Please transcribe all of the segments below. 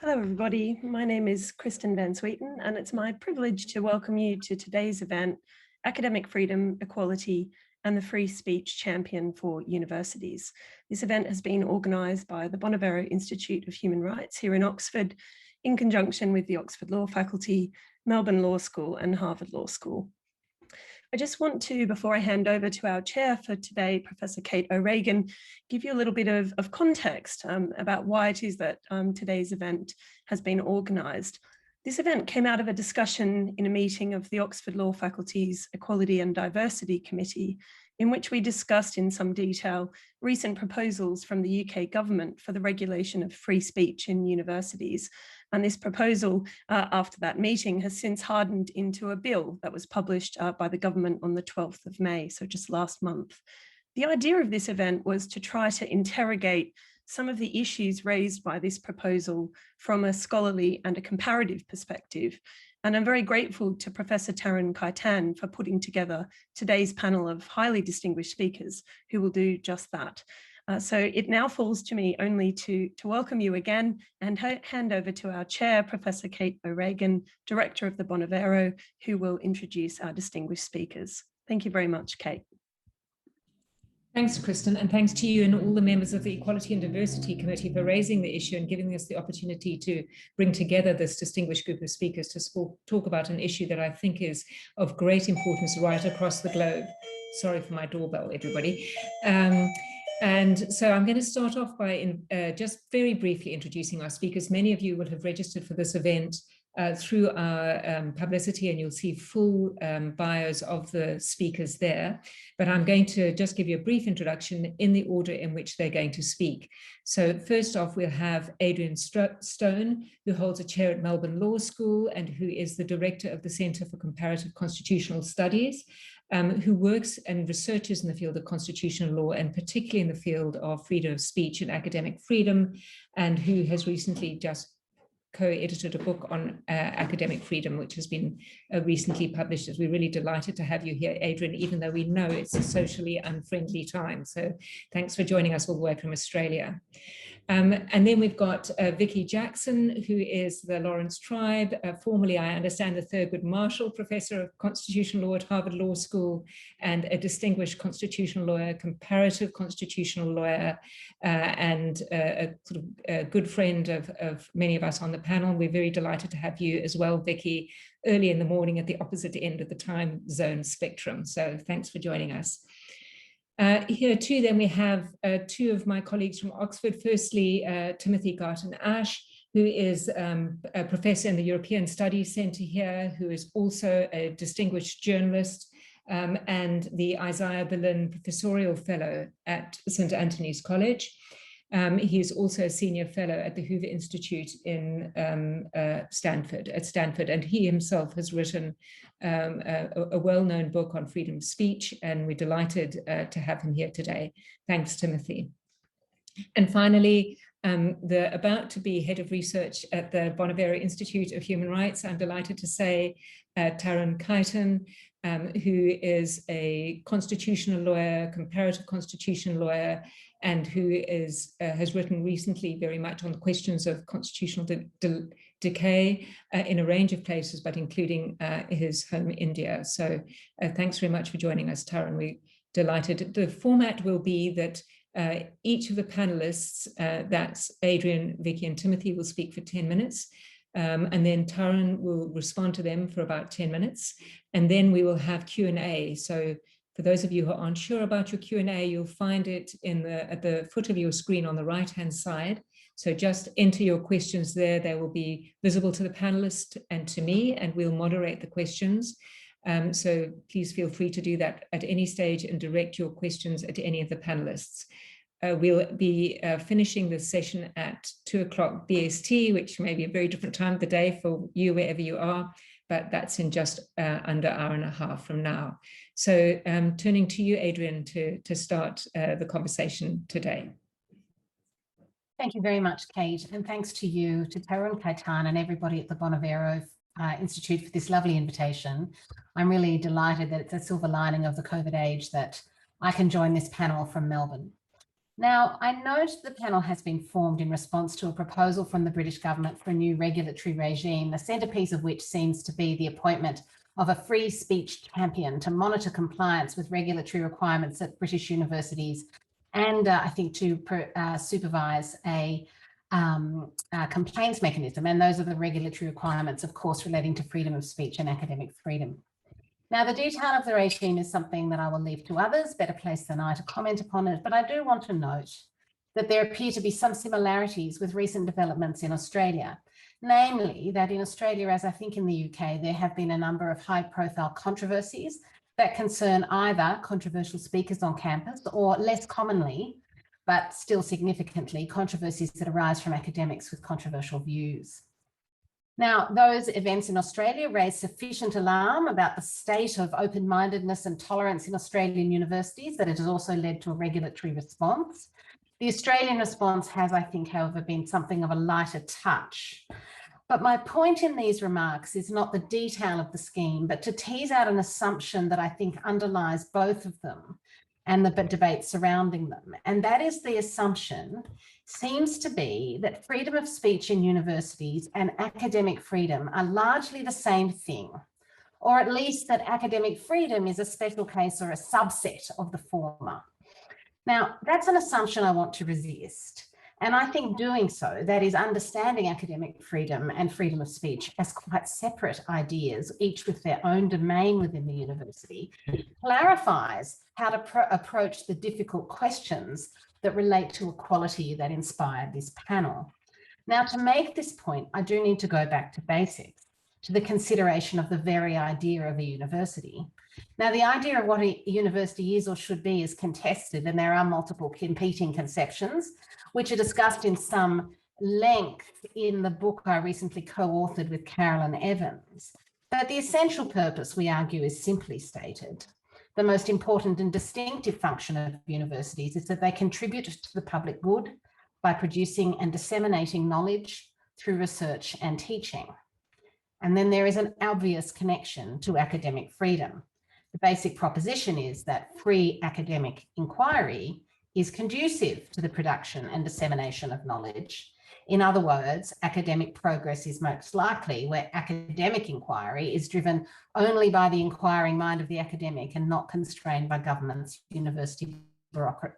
Hello everybody, my name is Kristen Van Sweeten and it's my privilege to welcome you to today's event, Academic Freedom, Equality and the Free Speech Champion for Universities. This event has been organised by the Bonavero Institute of Human Rights here in Oxford in conjunction with the Oxford Law Faculty, Melbourne Law School and Harvard Law School. I just want to, before I hand over to our chair for today, Professor Kate O'Regan, give you a little bit of context about why it is that today's event has been organised. This event came out of a discussion in a meeting of the Oxford Law Faculty's Equality and Diversity Committee, in which we discussed in some detail recent proposals from the UK government for the regulation of free speech in universities. And this proposal after that meeting has since hardened into a bill that was published by the government on the 12th of May, so just last month. The idea of this event was to try to interrogate some of the issues raised by this proposal from a scholarly and a comparative perspective. And I'm very grateful to Professor Tarun Kaitan for putting together today's panel of highly distinguished speakers who will do just that. So it now falls to me only to welcome you again and hand over to our chair, Professor Kate O'Regan, Director of the Bonavero, who will introduce our distinguished speakers. Thank you very much, Kate. Thanks, Kristen, and thanks to you and all the members of the Equality and Diversity Committee for raising the issue and giving us the opportunity to bring together this distinguished group of speakers to talk about an issue that I think is of great importance right across the globe. Sorry for my doorbell, everybody. And so I'm going to start off by just very briefly introducing our speakers. Many of you will have registered for this event through our publicity, and you'll see full bios of the speakers there. But I'm going to just give you a brief introduction in the order in which they're going to speak. So first off, we'll have Adrian Stone, who holds a chair at Melbourne Law School and who is the director of the Centre for Comparative Constitutional Studies, who works and researches in the field of constitutional law and particularly in the field of freedom of speech and academic freedom, and who has recently just co-edited a book on academic freedom, which has been recently published. We're really delighted to have you here, Adrian, even though we know it's a socially unfriendly time. So thanks for joining us all the way from Australia. And then we've got Vicky Jackson, who is the Lawrence Tribe, formerly, I understand, the Thurgood Marshall Professor of Constitutional Law at Harvard Law School, and a distinguished constitutional lawyer, comparative constitutional lawyer, and a sort of a good friend of many of us on the panel. We're very delighted to have you as well, Vicky, early in the morning at the opposite end of the time zone spectrum. So thanks for joining us. Here too, then we have two of my colleagues from Oxford. Firstly, Timothy Garton-Ash, who is a professor in the European Studies Centre here, who is also a distinguished journalist and the Isaiah Berlin Professorial Fellow at St. Anthony's College. He is also a senior fellow at the Hoover Institute in Stanford, and he himself has written a well-known book on freedom of speech, and we're delighted to have him here today. Thanks, Timothy. And finally, the about-to-be head of research at the Bonavero Institute of Human Rights, I'm delighted to say, Tarun Kaitan, who is a constitutional lawyer, comparative constitutional lawyer, and who is has written recently very much on the questions of constitutional decay in a range of places, but including his home, India. So thanks very much for joining us, Tarun. We're delighted. The format will be that each of the panelists, that's Adrian, Vicky, and Timothy, will speak for 10 minutes. And then Tarun will respond to them for about 10 minutes. And then we will have Q&A. So for those of you who aren't sure about your Q&A, you'll find it at the foot of your screen on the right-hand side. So just enter your questions there. They will be visible to the panelists and to me, and we'll moderate the questions. So please feel free to do that at any stage and direct your questions at any of the panelists. We'll be finishing this session at 2 o'clock BST, which may be a very different time of the day for you, wherever you are, but that's in just under an hour and a half from now. So turning to you, Adrian, to start the conversation today. Thank you very much, Kate, and thanks to you, to Tarun Kaitan and everybody at the Bonavero Institute for this lovely invitation. I'm really delighted that it's a silver lining of the COVID age that I can join this panel from Melbourne. Now, I note the panel has been formed in response to a proposal from the British government for a new regulatory regime, the centrepiece of which seems to be the appointment of a free speech champion to monitor compliance with regulatory requirements at British universities, and I think to supervise a complaints mechanism. And those are the regulatory requirements, of course, relating to freedom of speech and academic freedom. Now, the detail of the regime is something that I will leave to others, better placed than I to comment upon it, but I do want to note that there appear to be some similarities with recent developments in Australia, namely that in Australia, as I think in the UK, there have been a number of high-profile controversies that concern either controversial speakers on campus or, less commonly, but still significantly, controversies that arise from academics with controversial views. Now, those events in Australia raised sufficient alarm about the state of open-mindedness and tolerance in Australian universities that it has also led to a regulatory response. The Australian response has, I think, however, been something of a lighter touch. But my point in these remarks is not the detail of the scheme, but to tease out an assumption that I think underlies both of them and the debate surrounding them. And that is the assumption seems to be that freedom of speech in universities and academic freedom are largely the same thing, or at least that academic freedom is a special case or a subset of the former. Now, that's an assumption I want to resist. And I think doing so, that is understanding academic freedom and freedom of speech as quite separate ideas, each with their own domain within the university, clarifies how to approach the difficult questions that relate to equality that inspired this panel. Now, to make this point, I do need to go back to basics, to the consideration of the very idea of a university. Now, the idea of what a university is or should be is contested, and there are multiple competing conceptions, which are discussed in some length in the book I recently co-authored with Carolyn Evans. But the essential purpose, we argue, is simply stated. The most important and distinctive function of universities is that they contribute to the public good by producing and disseminating knowledge through research and teaching. And then there is an obvious connection to academic freedom. The basic proposition is that free academic inquiry is conducive to the production and dissemination of knowledge. In other words, academic progress is most likely where academic inquiry is driven only by the inquiring mind of the academic and not constrained by governments, university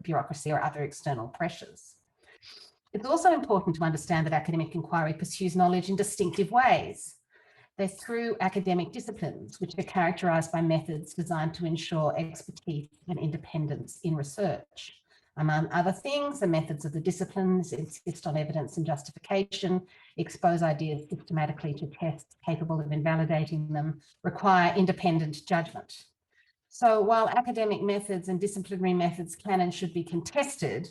bureaucracy, or other external pressures. It's also important to understand that academic inquiry pursues knowledge in distinctive ways. They're through academic disciplines, which are characterised by methods designed to ensure expertise and independence in research. Among other things, the methods of the disciplines insist on evidence and justification, expose ideas systematically to tests capable of invalidating them, require independent judgment. So while academic methods and disciplinary methods can and should be contested,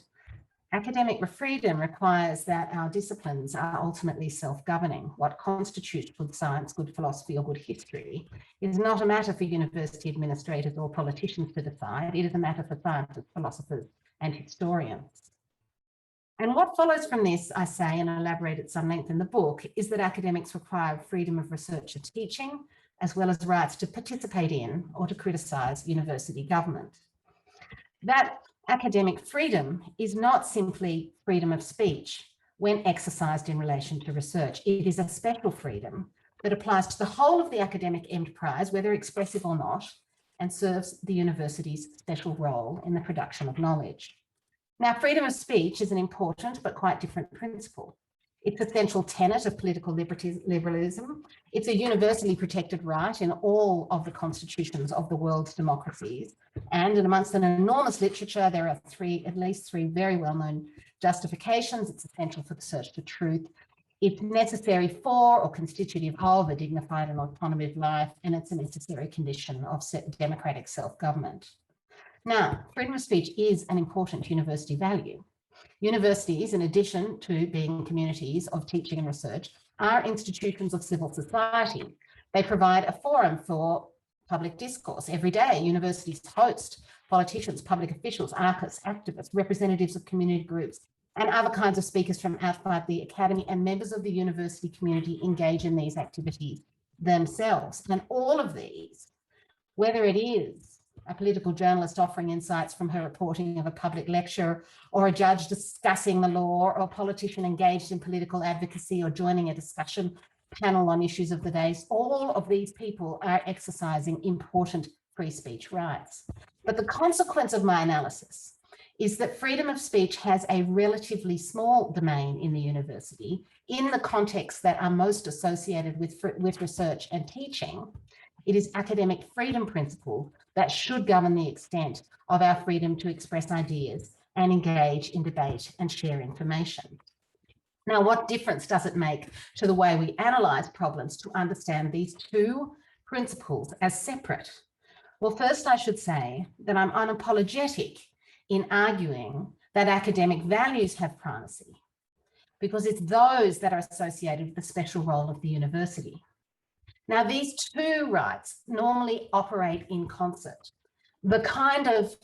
academic freedom requires that our disciplines are ultimately self-governing. What constitutes good science, good philosophy, or good history is not a matter for university administrators or politicians to decide. It is a matter for scientists, philosophers, and historians. And what follows from this, I say and elaborate at some length in the book, is that academics require freedom of research and teaching, as well as rights to participate in or to criticise university government. That academic freedom is not simply freedom of speech when exercised in relation to research. It is a special freedom that applies to the whole of the academic enterprise, whether expressive or not, and serves the university's special role in the production of knowledge. Now, freedom of speech is an important but quite different principle. It's a central tenet of political liberalism. It's a universally protected right in all of the constitutions of the world's democracies. And amongst an enormous literature, there are at least three very well-known justifications. It's essential for the search for truth. It's necessary for or constitutive of a dignified and autonomous life, and it's a necessary condition of democratic self-government. Now, freedom of speech is an important university value. Universities, in addition to being communities of teaching and research, are institutions of civil society. They provide a forum for public discourse. Every day, universities host politicians, public officials, artists, activists, representatives of community groups, and other kinds of speakers from outside the academy, and members of the university community engage in these activities themselves. And all of these, whether it is a political journalist offering insights from her reporting of a public lecture, or a judge discussing the law, or a politician engaged in political advocacy or joining a discussion panel on issues of the day. All of these people are exercising important free speech rights. But the consequence of my analysis is that freedom of speech has a relatively small domain in the university in the contexts that are most associated with research and teaching. It is academic freedom principle that should govern the extent of our freedom to express ideas and engage in debate and share information. Now, what difference does it make to the way we analyse problems to understand these two principles as separate? Well, first I should say that I'm unapologetic in arguing that academic values have primacy, because it's those that are associated with the special role of the university. Now, these two rights normally operate in concert. The kind of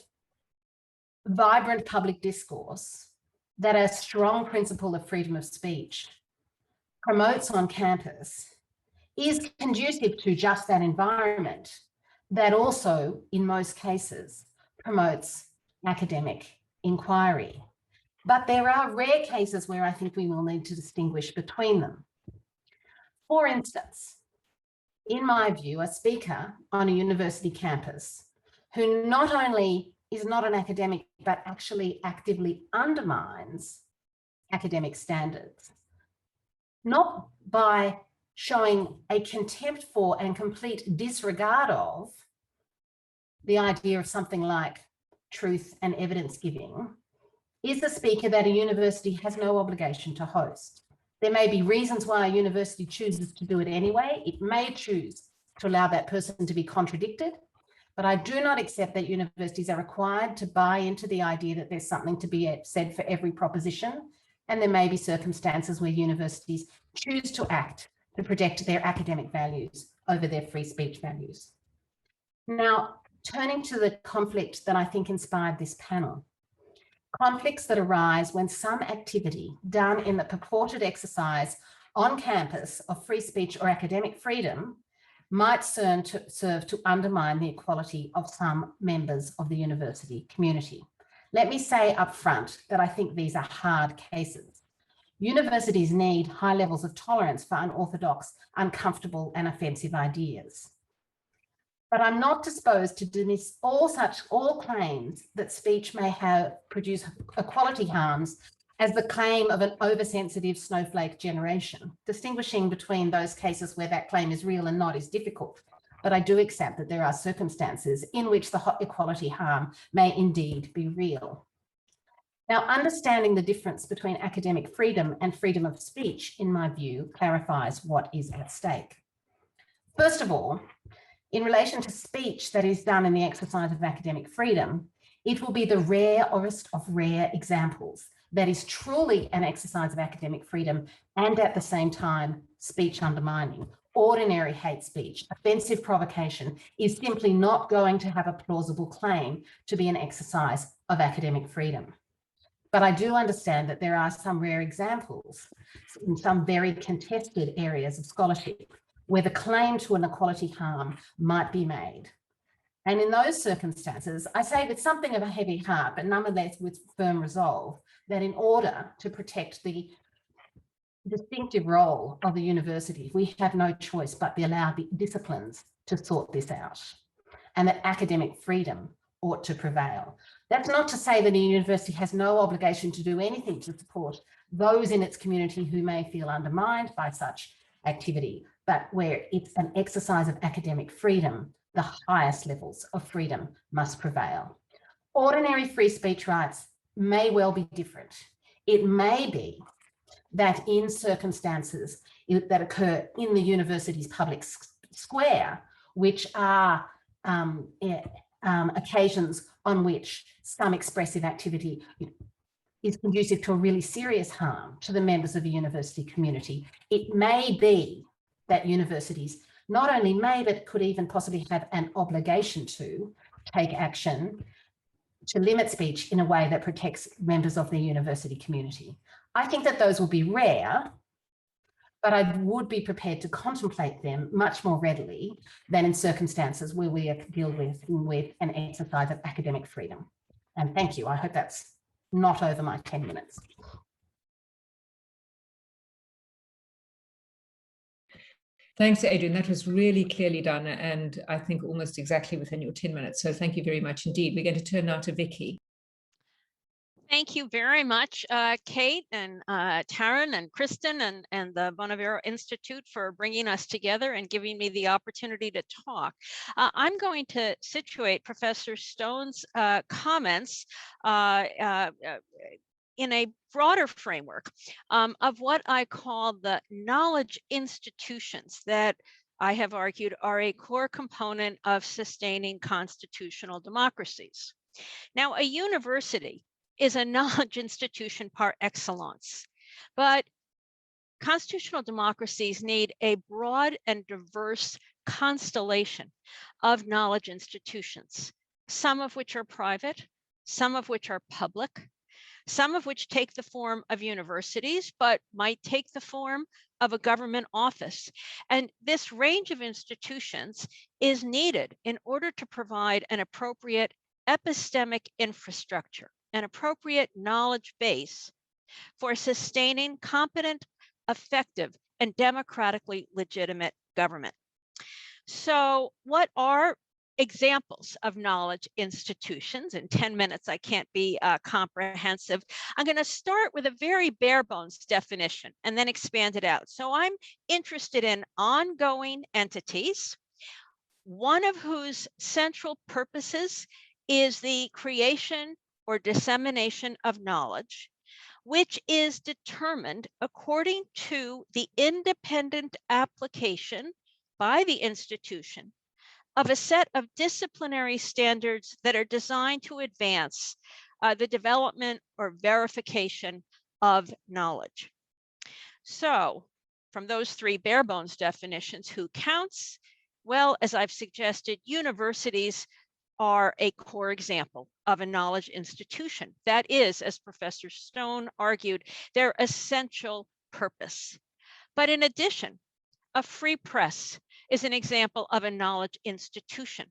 vibrant public discourse that a strong principle of freedom of speech promotes on campus is conducive to just that environment that also, in most cases, promotes academic inquiry. But there are rare cases where I think we will need to distinguish between them. For instance, in my view, a speaker on a university campus who not only is not an academic, but actually actively undermines academic standards, not by showing a contempt for and complete disregard of the idea of something like truth and evidence giving, is a speaker that a university has no obligation to host. There may be reasons why a university chooses to do it anyway. It may choose to allow that person to be contradicted, but I do not accept that universities are required to buy into the idea that there's something to be said for every proposition. And there may be circumstances where universities choose to act to protect their academic values over their free speech values. Now, turning to the conflict that I think inspired this panel. Conflicts that arise when some activity done in the purported exercise on campus of free speech or academic freedom might serve to undermine the equality of some members of the university community. Let me say up front that I think these are hard cases. Universities need high levels of tolerance for unorthodox, uncomfortable, and offensive ideas. But I'm not disposed to dismiss all claims that speech may produce equality harms as the claim of an oversensitive snowflake generation. Distinguishing between those cases where that claim is real and not is difficult, but I do accept that there are circumstances in which the equality harm may indeed be real. Now, understanding the difference between academic freedom and freedom of speech, in my view, clarifies what is at stake. First of all, in relation to speech that is done in the exercise of academic freedom, it will be the rarest of rare examples that is truly an exercise of academic freedom and at the same time speech undermining. Ordinary hate speech, offensive provocation is simply not going to have a plausible claim to be an exercise of academic freedom. But I do understand that there are some rare examples in some very contested areas of scholarship where the claim to an equality harm might be made. And in those circumstances, I say with something of a heavy heart, but nonetheless with firm resolve, that in order to protect the distinctive role of the university, we have no choice but to allow the disciplines to sort this out, and that academic freedom ought to prevail. That's not to say that a university has no obligation to do anything to support those in its community who may feel undermined by such activity, but where it's an exercise of academic freedom, the highest levels of freedom must prevail. Ordinary free speech rights may well be different. It may be that in circumstances that occur in the university's public square, which are occasions on which some expressive activity is conducive to a really serious harm to the members of the university community, it may be that universities not only may, but could even possibly have an obligation to take action to limit speech in a way that protects members of the university community. I think that those will be rare, but I would be prepared to contemplate them much more readily than in circumstances where we are dealing with an exercise of academic freedom. And thank you. I hope that's not over my 10 minutes. Thanks, Adrian. That was really clearly done, and I think almost exactly within your 10 minutes. So thank you very much indeed. We're going to turn now to Vicky. Thank you very much, Kate and Taryn and Kristen and the Bonavero Institute for bringing us together and giving me the opportunity to talk. I'm going to situate Professor Stone's comments in a broader framework of what I call the knowledge institutions that I have argued are a core component of sustaining constitutional democracies. Now, a university is a knowledge institution par excellence, but constitutional democracies need a broad and diverse constellation of knowledge institutions, some of which are private, some of which are public, some of which take the form of universities, but might take the form of a government office. And this range of institutions is needed in order to provide an appropriate epistemic infrastructure, an appropriate knowledge base for sustaining competent, effective, and democratically legitimate government. So what are examples of knowledge institutions? In 10 minutes, I can't be comprehensive. I'm going to start with a very bare bones definition and then expand it out. So I'm interested in ongoing entities, one of whose central purposes is the creation or dissemination of knowledge, which is determined according to the independent application by the institution of a set of disciplinary standards that are designed to advance the development or verification of knowledge. So from those three bare bones definitions, who counts? Well, as I've suggested, universities are a core example of a knowledge institution. That is, as Professor Stone argued, their essential purpose. But in addition, a free press is an example of a knowledge institution.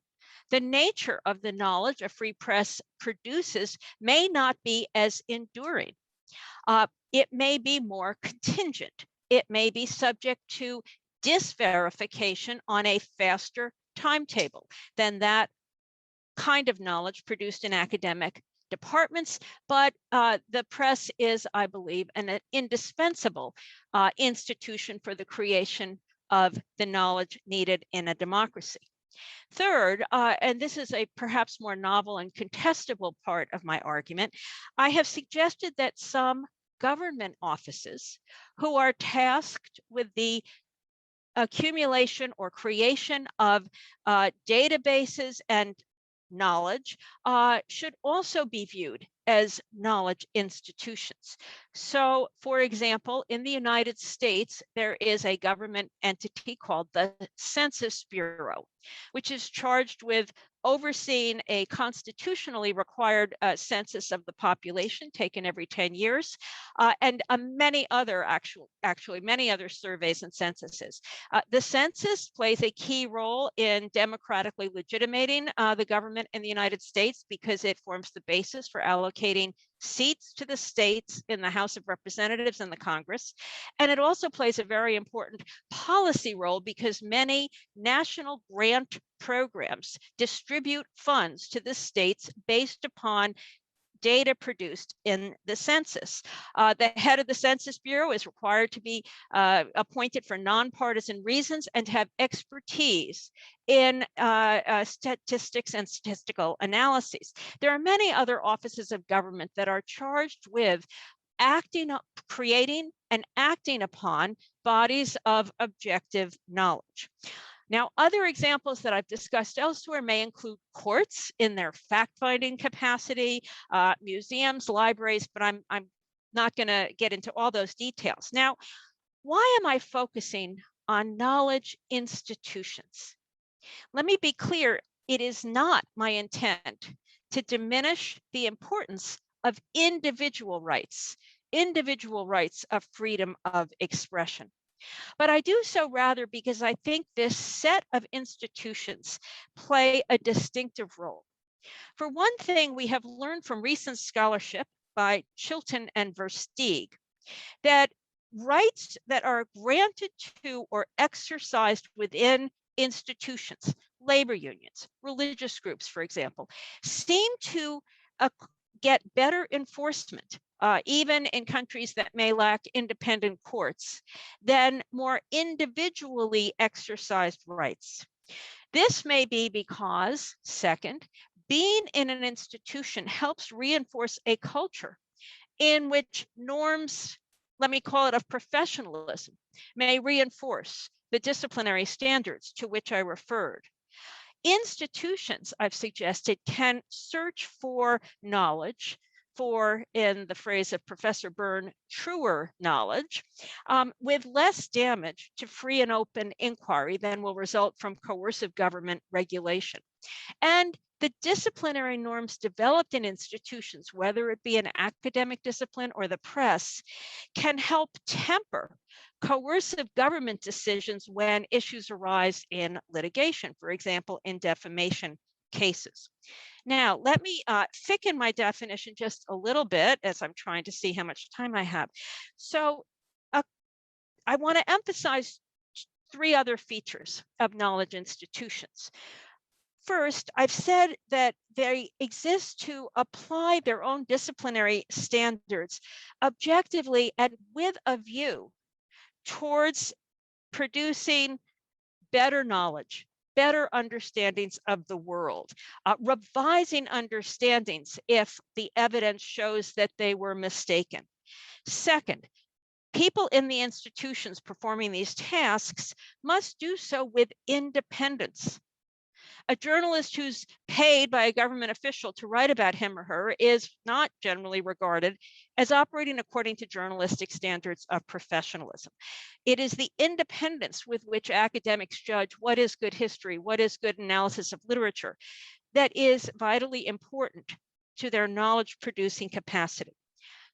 The nature of the knowledge a free press produces may not be as enduring. It may be more contingent. It may be subject to disverification on a faster timetable than that kind of knowledge produced in academic departments, but the press is, I believe, an indispensable institution for the creation of the knowledge needed in a democracy. Third, and this is a perhaps more novel and contestable part of my argument, I have suggested that some government offices who are tasked with the accumulation or creation of databases and knowledge should also be viewed as knowledge institutions. So, for example, in the United States, there is a government entity called the Census Bureau, which is charged with overseeing a constitutionally required census of the population taken every 10 years, and many other many other surveys and censuses. The census plays a key role in democratically legitimating the government in the United States because it forms the basis for allocating seats to the states in the House of Representatives and the Congress. And it also plays a very important policy role because many national grant programs distribute funds to the states based upon data produced in the census. The head of the Census Bureau is required to be appointed for nonpartisan reasons and to have expertise in statistics and statistical analyses. There are many other offices of government that are charged with creating and acting upon bodies of objective knowledge. Now, other examples that I've discussed elsewhere may include courts in their fact-finding capacity, museums, libraries, but I'm not going to get into all those details. Now, why am I focusing on knowledge institutions? Let me be clear, it is not my intent to diminish the importance of individual rights of freedom of expression. But I do so rather because I think this set of institutions play a distinctive role. For one thing, we have learned from recent scholarship by Chilton and Versteeg that rights that are granted to or exercised within institutions, labor unions, religious groups, for example, seem to get better enforcement, even in countries that may lack independent courts, than more individually exercised rights. This may be because, second, being in an institution helps reinforce a culture in which norms, let me call it of professionalism, may reinforce the disciplinary standards to which I referred. Institutions, I've suggested, can search for knowledge, for, in the phrase of Professor Byrne, truer knowledge, with less damage to free and open inquiry than will result from coercive government regulation. And the disciplinary norms developed in institutions, whether it be an academic discipline or the press, can help temper coercive government decisions when issues arise in litigation, for example, in defamation cases. Now, let me thicken my definition just a little bit as I'm trying to see how much time I have. So I want to emphasize three other features of knowledge institutions. First, I've said that they exist to apply their own disciplinary standards objectively and with a view towards producing better knowledge, better understandings of the world, revising understandings if the evidence shows that they were mistaken. Second, people in the institutions performing these tasks must do so with independence. A journalist who's paid by a government official to write about him or her is not generally regarded as operating according to journalistic standards of professionalism. It is the independence with which academics judge what is good history, what is good analysis of literature, that is vitally important to their knowledge producing capacity.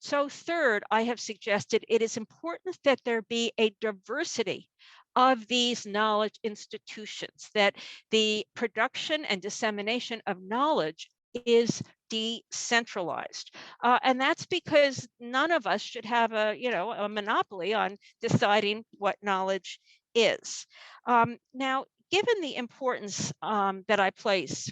So third, I have suggested it is important that there be a diversity of these knowledge institutions, that the production and dissemination of knowledge is decentralized. And that's because none of us should have a monopoly on deciding what knowledge is. Now, given the importance that I place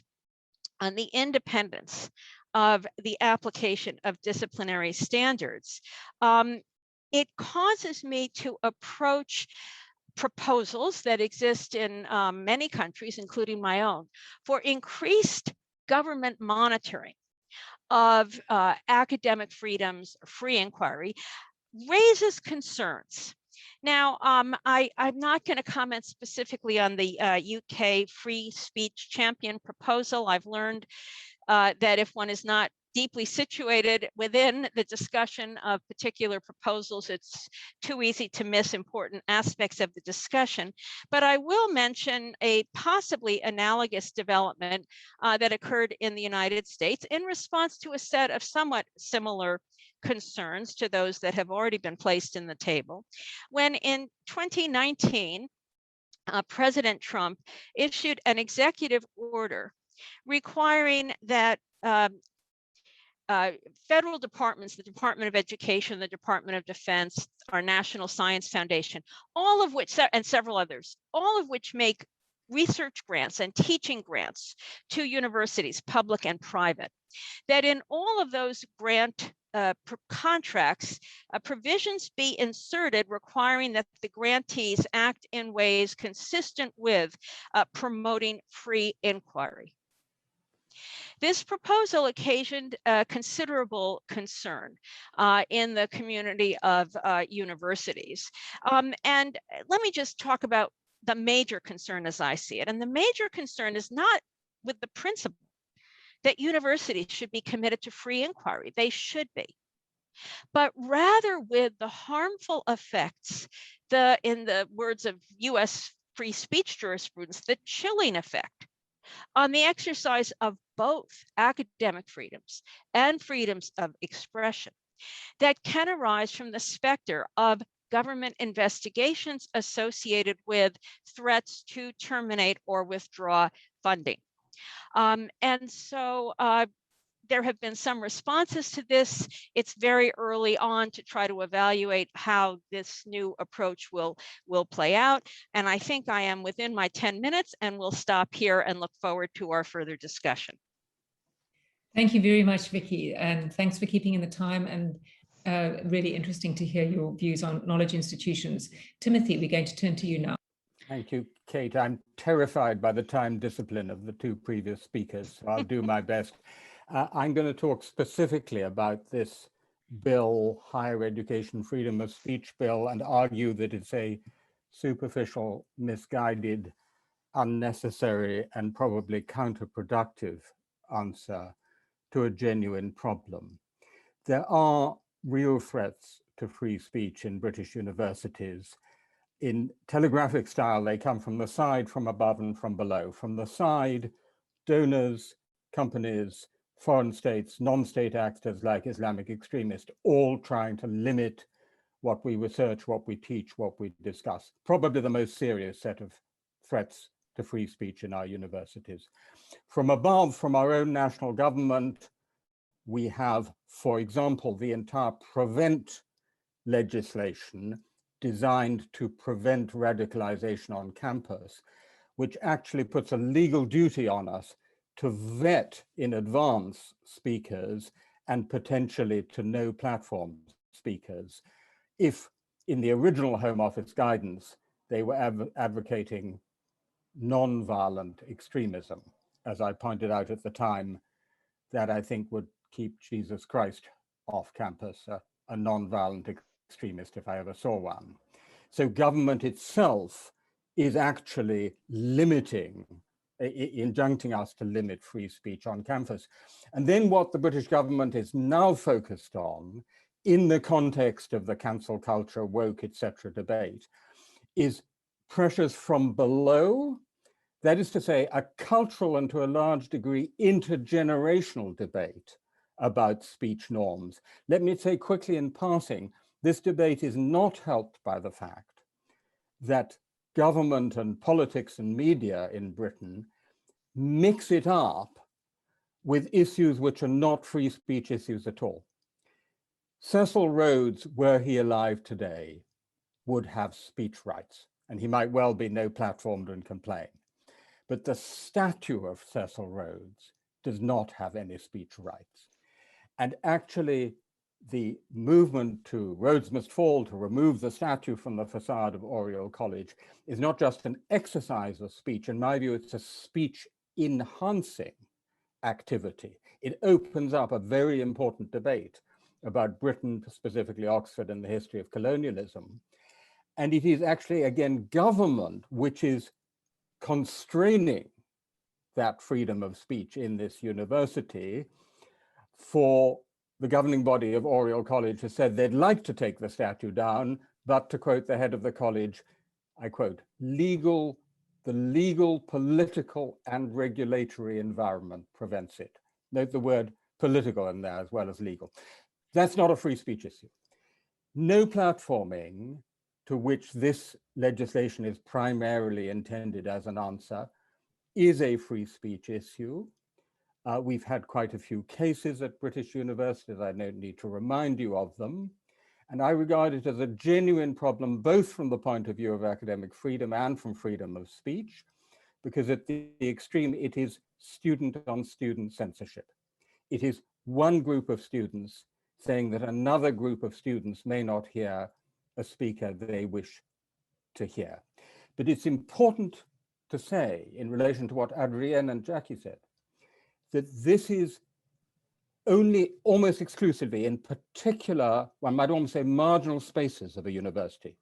on the independence of the application of disciplinary standards, it causes me to approach proposals that exist in many countries, including my own, for increased government monitoring of academic freedoms, free inquiry, raises concerns. Now, I'm not going to comment specifically on the UK free speech champion proposal. I've learned that if one is not deeply situated within the discussion of particular proposals, it's too easy to miss important aspects of the discussion. But I will mention a possibly analogous development that occurred in the United States in response to a set of somewhat similar concerns to those that have already been placed in the table. When in 2019, President Trump issued an executive order requiring that federal departments, the Department of Education, the Department of Defense, our National Science Foundation, all of which, and several others, all of which make research grants and teaching grants to universities, public and private, that in all of those grant contracts, provisions be inserted requiring that the grantees act in ways consistent with promoting free inquiry. This proposal occasioned considerable concern in the community of universities. And let me just talk about the major concern as I see it. And the major concern is not with the principle that universities should be committed to free inquiry. They should be. But rather with the harmful effects, in the words of US free speech jurisprudence, the chilling effect on the exercise of both academic freedoms and freedoms of expression that can arise from the specter of government investigations associated with threats to terminate or withdraw funding. And so there have been some responses to this. It's very early on to try to evaluate how this new approach will play out. And I think I am within my 10 minutes, and we'll stop here and look forward to our further discussion. Thank you very much, Vicky, and thanks for keeping in the time, and really interesting to hear your views on knowledge institutions. Timothy, we're going to turn to you now. Thank you, Kate. I'm terrified by the time discipline of the two previous speakers, so I'll do my best. I'm going to talk specifically about this bill, Higher Education Freedom of Speech bill, and argue that it's a superficial, misguided, unnecessary, and probably counterproductive answer to a genuine problem. There are real threats to free speech in British universities. In telegraphic style, they come from the side, from above, and from below. From the side, donors, companies, foreign states, non-state actors like Islamic extremists, all trying to limit what we research, what we teach, what we discuss. Probably the most serious set of threats to free speech in our universities. From above, from our own national government, we have, for example, the entire prevent legislation designed to prevent radicalization on campus, which actually puts a legal duty on us to vet in advance speakers and potentially to no platform speakers if in the original Home Office guidance they were advocating non-violent extremism. As I pointed out at the time, that I think would keep Jesus Christ off campus, a non-violent extremist if I ever saw one. So government itself is actually limiting, injuncting us to limit free speech on campus. And then what the British government is now focused on in the context of the cancel culture, woke, etc. debate is pressures from below. That is to say, a cultural and to a large degree intergenerational debate about speech norms. Let me say quickly in passing, this debate is not helped by the fact that government and politics and media in Britain mix it up with issues which are not free speech issues at all. Cecil Rhodes, were he alive today, would have speech rights, and he might well be no platformed and complain. But the statue of Cecil Rhodes does not have any speech rights. And actually, the movement to Rhodes must fall, to remove the statue from the facade of Oriel College, is not just an exercise of speech. In my view, it's a speech enhancing activity. It opens up a very important debate about Britain, specifically Oxford, and the history of colonialism. And it is actually, again, government which is constraining that freedom of speech in this university. For the governing body of Oriel College has said they'd like to take the statue down, but to quote the head of the college, I quote, the legal, political, and regulatory environment prevents it. Note the word political in there as well as legal. That's not a free speech issue. No platforming, to which this legislation is primarily intended as an answer, is a free speech issue. We've had quite a few cases at British universities. I don't need to remind you of them. And I regard it as a genuine problem, both from the point of view of academic freedom and from freedom of speech, because at the extreme, it is student-on-student censorship. It is one group of students saying that another group of students may not hear a speaker they wish to hear. But it's important to say, in relation to what Adrienne and Jackie said, that this is only almost exclusively in particular, one might almost say, marginal spaces of a university,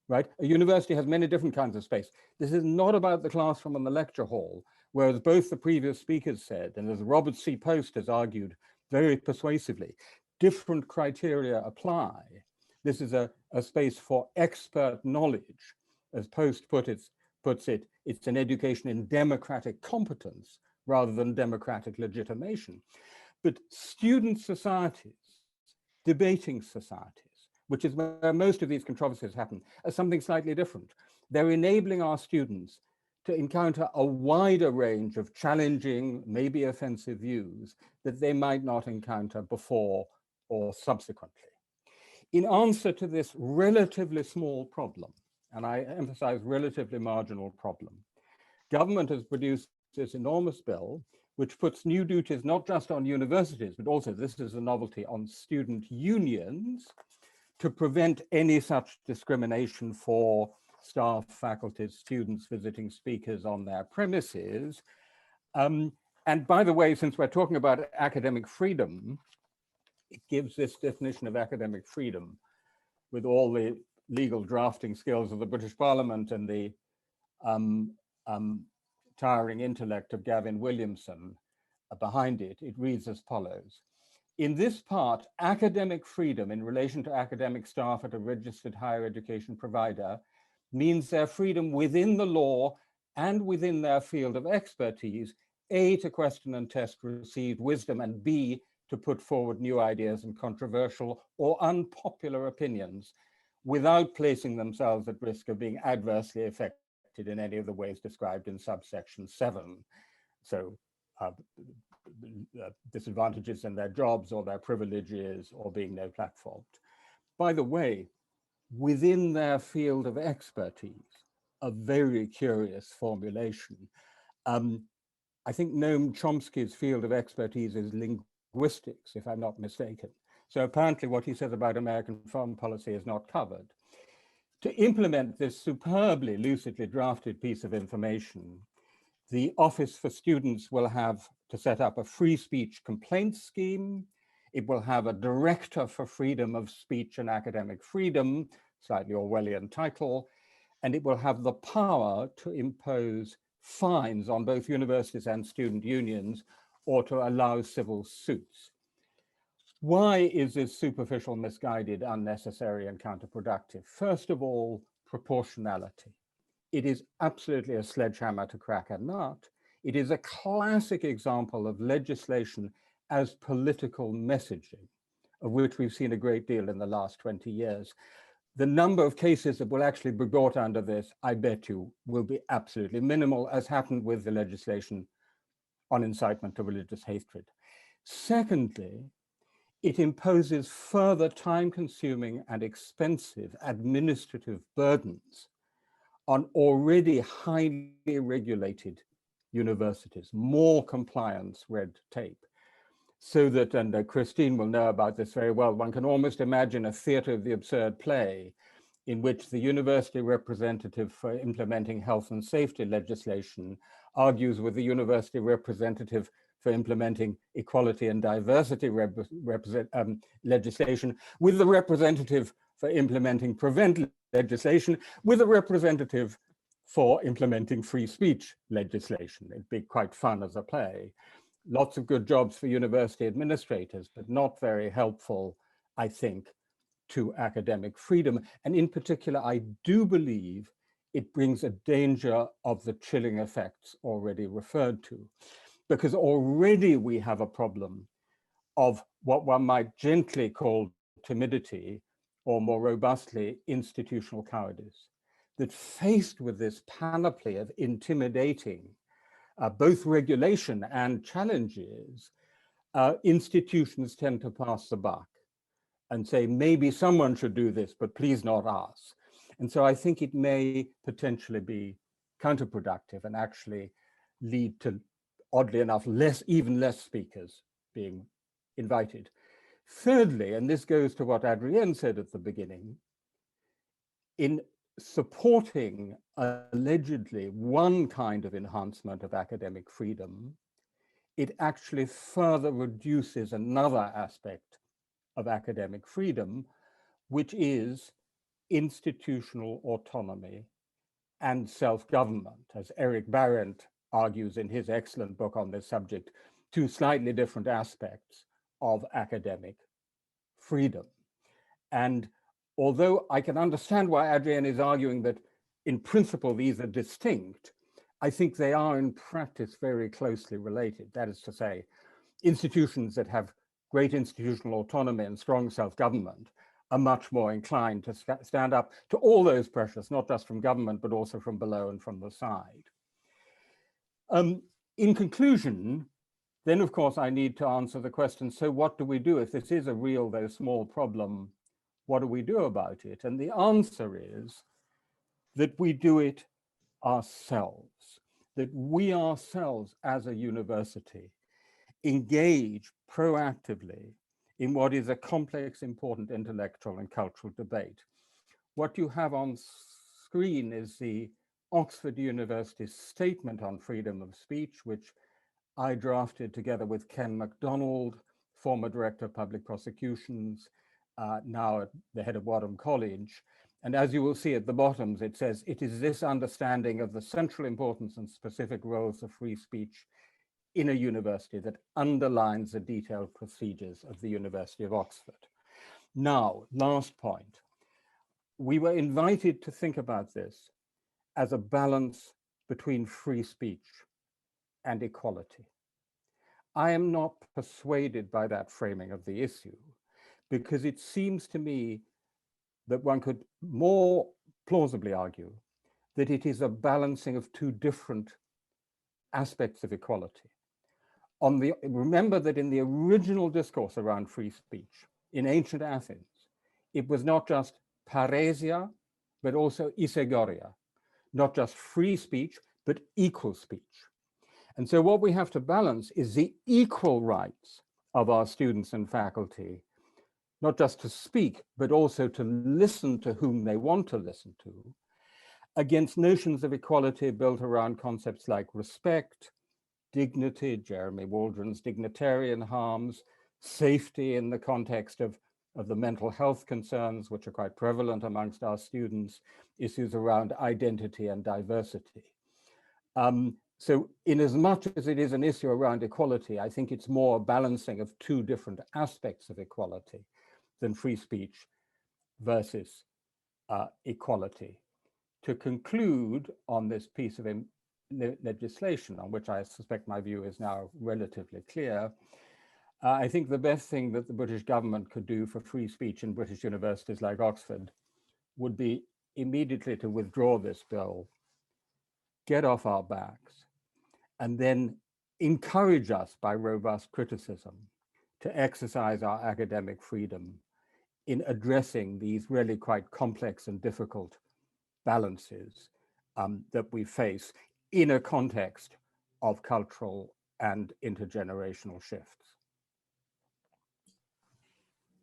right? A university has many different kinds of space. This is not about the classroom and the lecture hall, whereas both the previous speakers said, and as Robert C. Post has argued very persuasively, different criteria apply. This is a space for expert knowledge. As Post puts it, it's an education in democratic competence rather than democratic legitimation. But student societies, debating societies, which is where most of these controversies happen, as something slightly different. They're enabling our students to encounter a wider range of challenging, maybe offensive views that they might not encounter before or subsequently. In answer to this relatively small problem, and I emphasize relatively marginal problem, government has produced this enormous bill which puts new duties not just on universities, but also, this is a novelty, on student unions to prevent any such discrimination for staff, faculty, students visiting speakers on their premises. And by the way, since we're talking about academic freedom, it gives this definition of academic freedom with all the legal drafting skills of the British Parliament and the tiring intellect of Gavin Williamson behind it. It reads as follows. In this part, academic freedom in relation to academic staff at a registered higher education provider means their freedom within the law and within their field of expertise, A, to question and test received wisdom, and B, to put forward new ideas and controversial or unpopular opinions without placing themselves at risk of being adversely affected in any of the ways described in subsection 7. So disadvantages in their jobs or their privileges or being no platformed. By the way, within their field of expertise, a very curious formulation. I think Noam Chomsky's field of expertise is linguistics, if I'm not mistaken. So apparently what he says about American foreign policy is not covered. To implement this superbly lucidly drafted piece of information, the Office for Students will have to set up a free speech complaint scheme. It will have a director for freedom of speech and academic freedom, slightly Orwellian title, and it will have the power to impose fines on both universities and student unions or to allow civil suits. Why is this superficial, misguided, unnecessary, and counterproductive? First of all, proportionality. It is absolutely a sledgehammer to crack a nut. It is a classic example of legislation as political messaging, of which we've seen a great deal in the last 20 years. The number of cases that will actually be brought under this, I bet you, will be absolutely minimal, as happened with the legislation on incitement to religious hatred. Secondly, it imposes further time-consuming and expensive administrative burdens on already highly regulated universities, more compliance, red tape. So that, and Christine will know about this very well, one can almost imagine a theater of the absurd play in which the university representative for implementing health and safety legislation argues with the university representative for implementing equality and diversity legislation, with the representative for implementing prevent legislation, with a representative for implementing free speech legislation. It'd be quite fun as a play. Lots of good jobs for university administrators, but not very helpful, I think, to academic freedom. And in particular, I do believe it brings a danger of the chilling effects already referred to, because already we have a problem of what one might gently call timidity, or more robustly, institutional cowardice, that faced with this panoply of intimidating both regulation and challenges, institutions tend to pass the buck and say, maybe someone should do this, but please not us. And so I think it may potentially be counterproductive and actually lead to, oddly enough, even less speakers being invited. Thirdly, and this goes to what Adrienne said at the beginning, in supporting allegedly one kind of enhancement of academic freedom, it actually further reduces another aspect of academic freedom, which is institutional autonomy and self-government, as Eric Barrett argues in his excellent book on this subject, two slightly different aspects of academic freedom. And although I can understand why Adrienne is arguing that in principle these are distinct, I think they are in practice very closely related. That is to say, institutions that have great institutional autonomy and strong self-government are much more inclined to stand up to all those pressures, not just from government, but also from below and from the side. In conclusion, then of course I need to answer the question, so what do we do if this is a real, though small problem? What do we do about it? And the answer is that we do it ourselves, that we ourselves as a university engage proactively in what is a complex, important intellectual and cultural debate. What you have on screen is the Oxford University Statement on Freedom of Speech, which I drafted together with Ken MacDonald, former Director of Public Prosecutions, now at the head of Wadham College. And as you will see at the bottom, it says, it is this understanding of the central importance and specific roles of free speech in a university that underlines the detailed procedures of the University of Oxford. Now, last point. We were invited to think about this as a balance between free speech and equality. I am not persuaded by that framing of the issue, because it seems to me that one could more plausibly argue that it is a balancing of two different aspects of equality. Remember that in the original discourse around free speech in ancient Athens, it was not just paresia, but also isegoria, not just free speech, but equal speech. And so what we have to balance is the equal rights of our students and faculty, not just to speak, but also to listen to whom they want to listen to, against notions of equality built around concepts like respect, dignity, Jeremy Waldron's dignitarian harms, safety in the context of the mental health concerns, which are quite prevalent amongst our students, issues around identity and diversity. So in as much as it is an issue around equality, I think it's more a balancing of two different aspects of equality than free speech versus equality. To conclude on this piece of legislation, on which I suspect my view is now relatively clear, I think the best thing that the British government could do for free speech in British universities like Oxford would be immediately to withdraw this bill, get off our backs, and then encourage us by robust criticism to exercise our academic freedom in addressing these really quite complex and difficult balances that we face in a context of cultural and intergenerational shifts.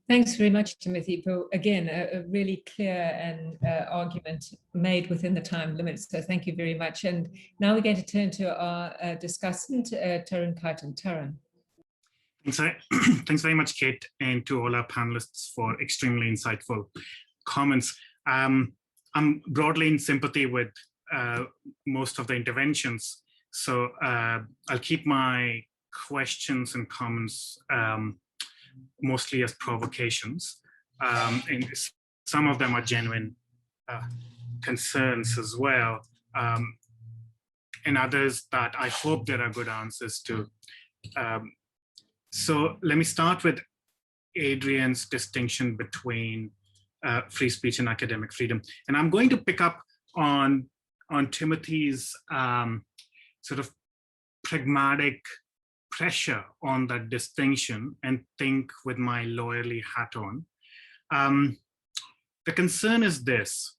Thanks very much, Timothy, for, again, a really clear and argument made within the time limits. So thank you very much. And now we're going to turn to our discussant, Tarun Kaitan. Tarun. Thanks very much, Kate, and to all our panelists for extremely insightful comments. I'm broadly in sympathy with most of the interventions, so I'll keep my questions and comments mostly as provocations, and some of them are genuine concerns as well, and others that I hope there are good answers to. So let me start with Adrian's distinction between free speech and academic freedom. And I'm going to pick up on Timothy's sort of pragmatic pressure on that distinction and think with my lawyerly hat on. The concern is this,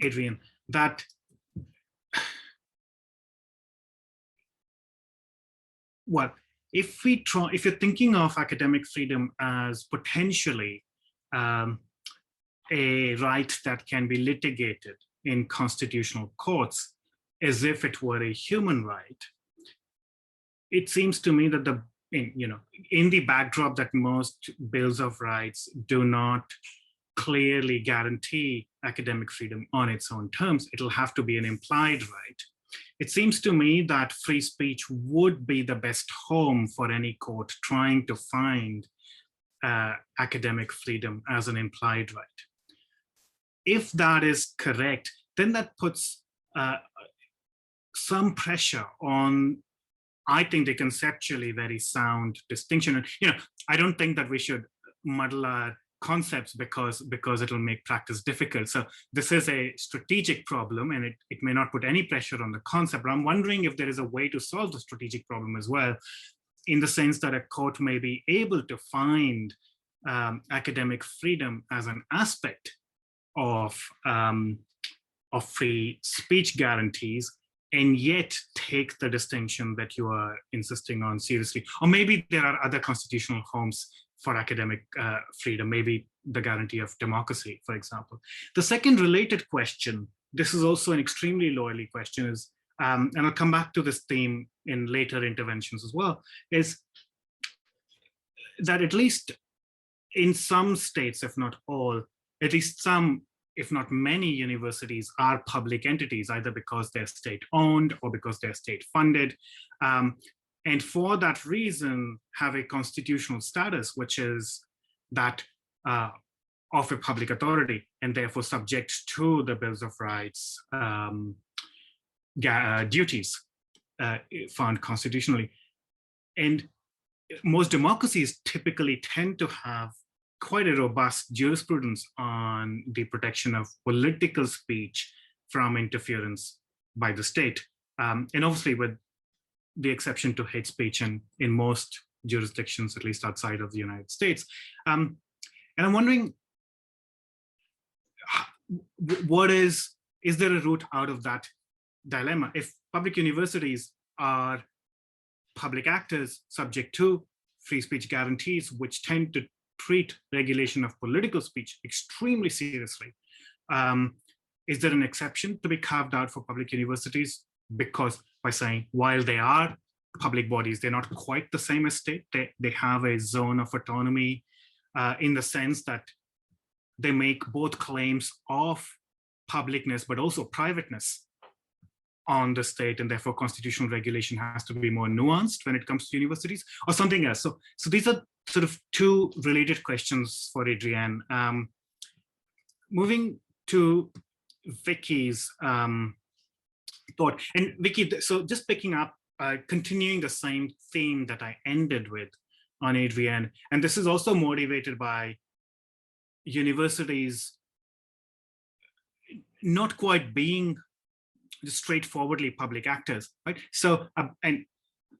Adrian, that if you're thinking of academic freedom as potentially a right that can be litigated in constitutional courts as if it were a human right, it seems to me that in the backdrop that most bills of rights do not clearly guarantee academic freedom on its own terms, it'll have to be an implied right. It seems to me that free speech would be the best home for any court trying to find academic freedom as an implied right. If that is correct, then that puts some pressure on, I think, the conceptually very sound distinction. I don't think that we should muddle our concepts because it'll make practice difficult. So this is a strategic problem, and it may not put any pressure on the concept, but I'm wondering if there is a way to solve the strategic problem as well, in the sense that a court may be able to find academic freedom as an aspect of free speech guarantees, and yet take the distinction that you are insisting on seriously. Or maybe there are other constitutional homes for academic freedom, maybe the guarantee of democracy, for example. The second related question, this is also an extremely lawyerly question, is, and I'll come back to this theme in later interventions as well, is that at least in some states, if not all, at least some, if not many universities are public entities, either because they're state-owned or because they're state-funded. And for that reason, have a constitutional status, which is that of a public authority, and therefore subject to the Bills of Rights duties found constitutionally. And most democracies typically tend to have quite a robust jurisprudence on the protection of political speech from interference by the state. And obviously with the exception to hate speech in most jurisdictions, at least outside of the United States. And I'm wondering, is there a route out of that dilemma? If public universities are public actors subject to free speech guarantees, which tend to treat regulation of political speech extremely seriously, is there an exception to be carved out for public universities? Because by saying, while they are public bodies, they're not quite the same as state. They have a zone of autonomy in the sense that they make both claims of publicness, but also privateness on the state, and therefore constitutional regulation has to be more nuanced when it comes to universities, or something else. So these are sort of two related questions for Adrienne. Moving to Vicky's thought, and Vicky, so just picking up, continuing the same theme that I ended with on Adrienne, and this is also motivated by universities not quite being straightforwardly public actors, right? So, and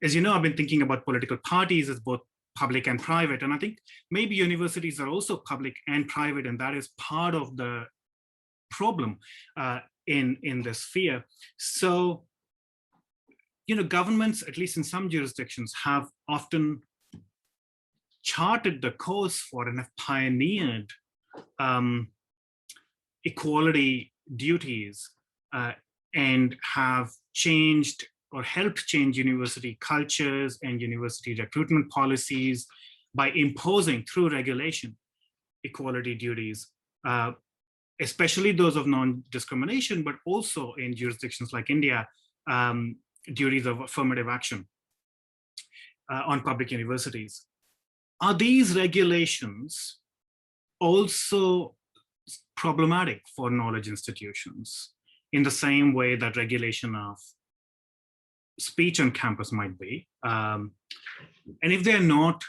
as you know, I've been thinking about political parties as both public and private, and I think maybe universities are also public and private, and that is part of the problem in this sphere. So, you know, governments, at least in some jurisdictions, have often charted the course for and have pioneered equality duties and have changed or helped change university cultures and university recruitment policies by imposing through regulation equality duties, especially those of non-discrimination, but also in jurisdictions like India, duties of affirmative action on public universities. Are these regulations also problematic for knowledge institutions in the same way that regulation of speech on campus might be? And if they're not,